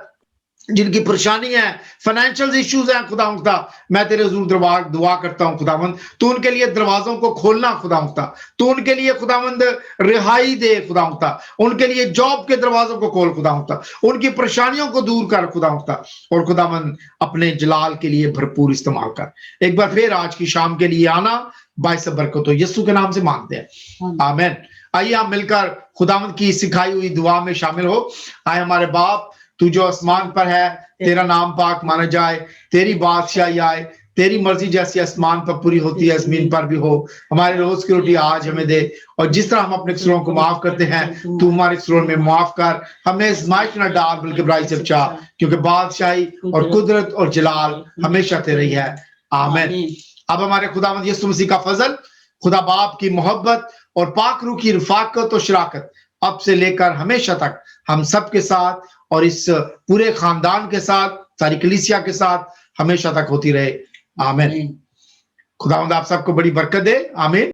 जिनकी परेशानी है, फाइनेंशियल इश्यूज हैं, खुदावंदा मैं तेरे हुजूर दुआ करता हूं खुदावंद, तू उनके लिए दरवाजों को खोलना खुदावंदा, तू उनके लिए खुदावंद रिहाई दे खुदावंदा, उनके लिए जॉब के दरवाजों को खोल खुदावंदा, उनकी परेशानियों को दूर कर खुदावंदा, और खुदावंद अपने जलाल के लिए भरपूर इस्तेमाल कर। एक बार फिर आज की शाम के लिए आना बाइस बरकत हो, यीशु के नाम से मांगते हैं, आमीन। आइए हम मिलकर खुदावंद की सिखाई हुई दुआ में शामिल हो। आए हमारे बाप, तू जो आसमान पर है, तेरा नाम पाक माना जाए, तेरी बादशाही आए, तेरी मर्जी जैसी आसमान पर पूरी होती है जमीन पर भी हो। हमारे रोज की रोटी आज हमें दे, और जिस तरह हम अपने कसूरों को माफ करते हैं, तू हमारे कसूरों में माफ कर, हमें आजमाइश न डाल बल्कि बुराई से बचा, क्योंकि बादशाही और कुदरत और जलाल हमेशा तेरी है, आमीन। अब हमारे खुदावंद यीशु मसीह का फजल, खुदा बाप की मोहब्बत और पाक रूह की रफाकत और शराकत अब से लेकर हमेशा तक हम सब के साथ और इस पूरे खानदान के साथ, सारी कलीसिया के साथ हमेशा तक होती रहे, आमीन। खुदावंद आप सबको बड़ी बरकत दे, आमीन।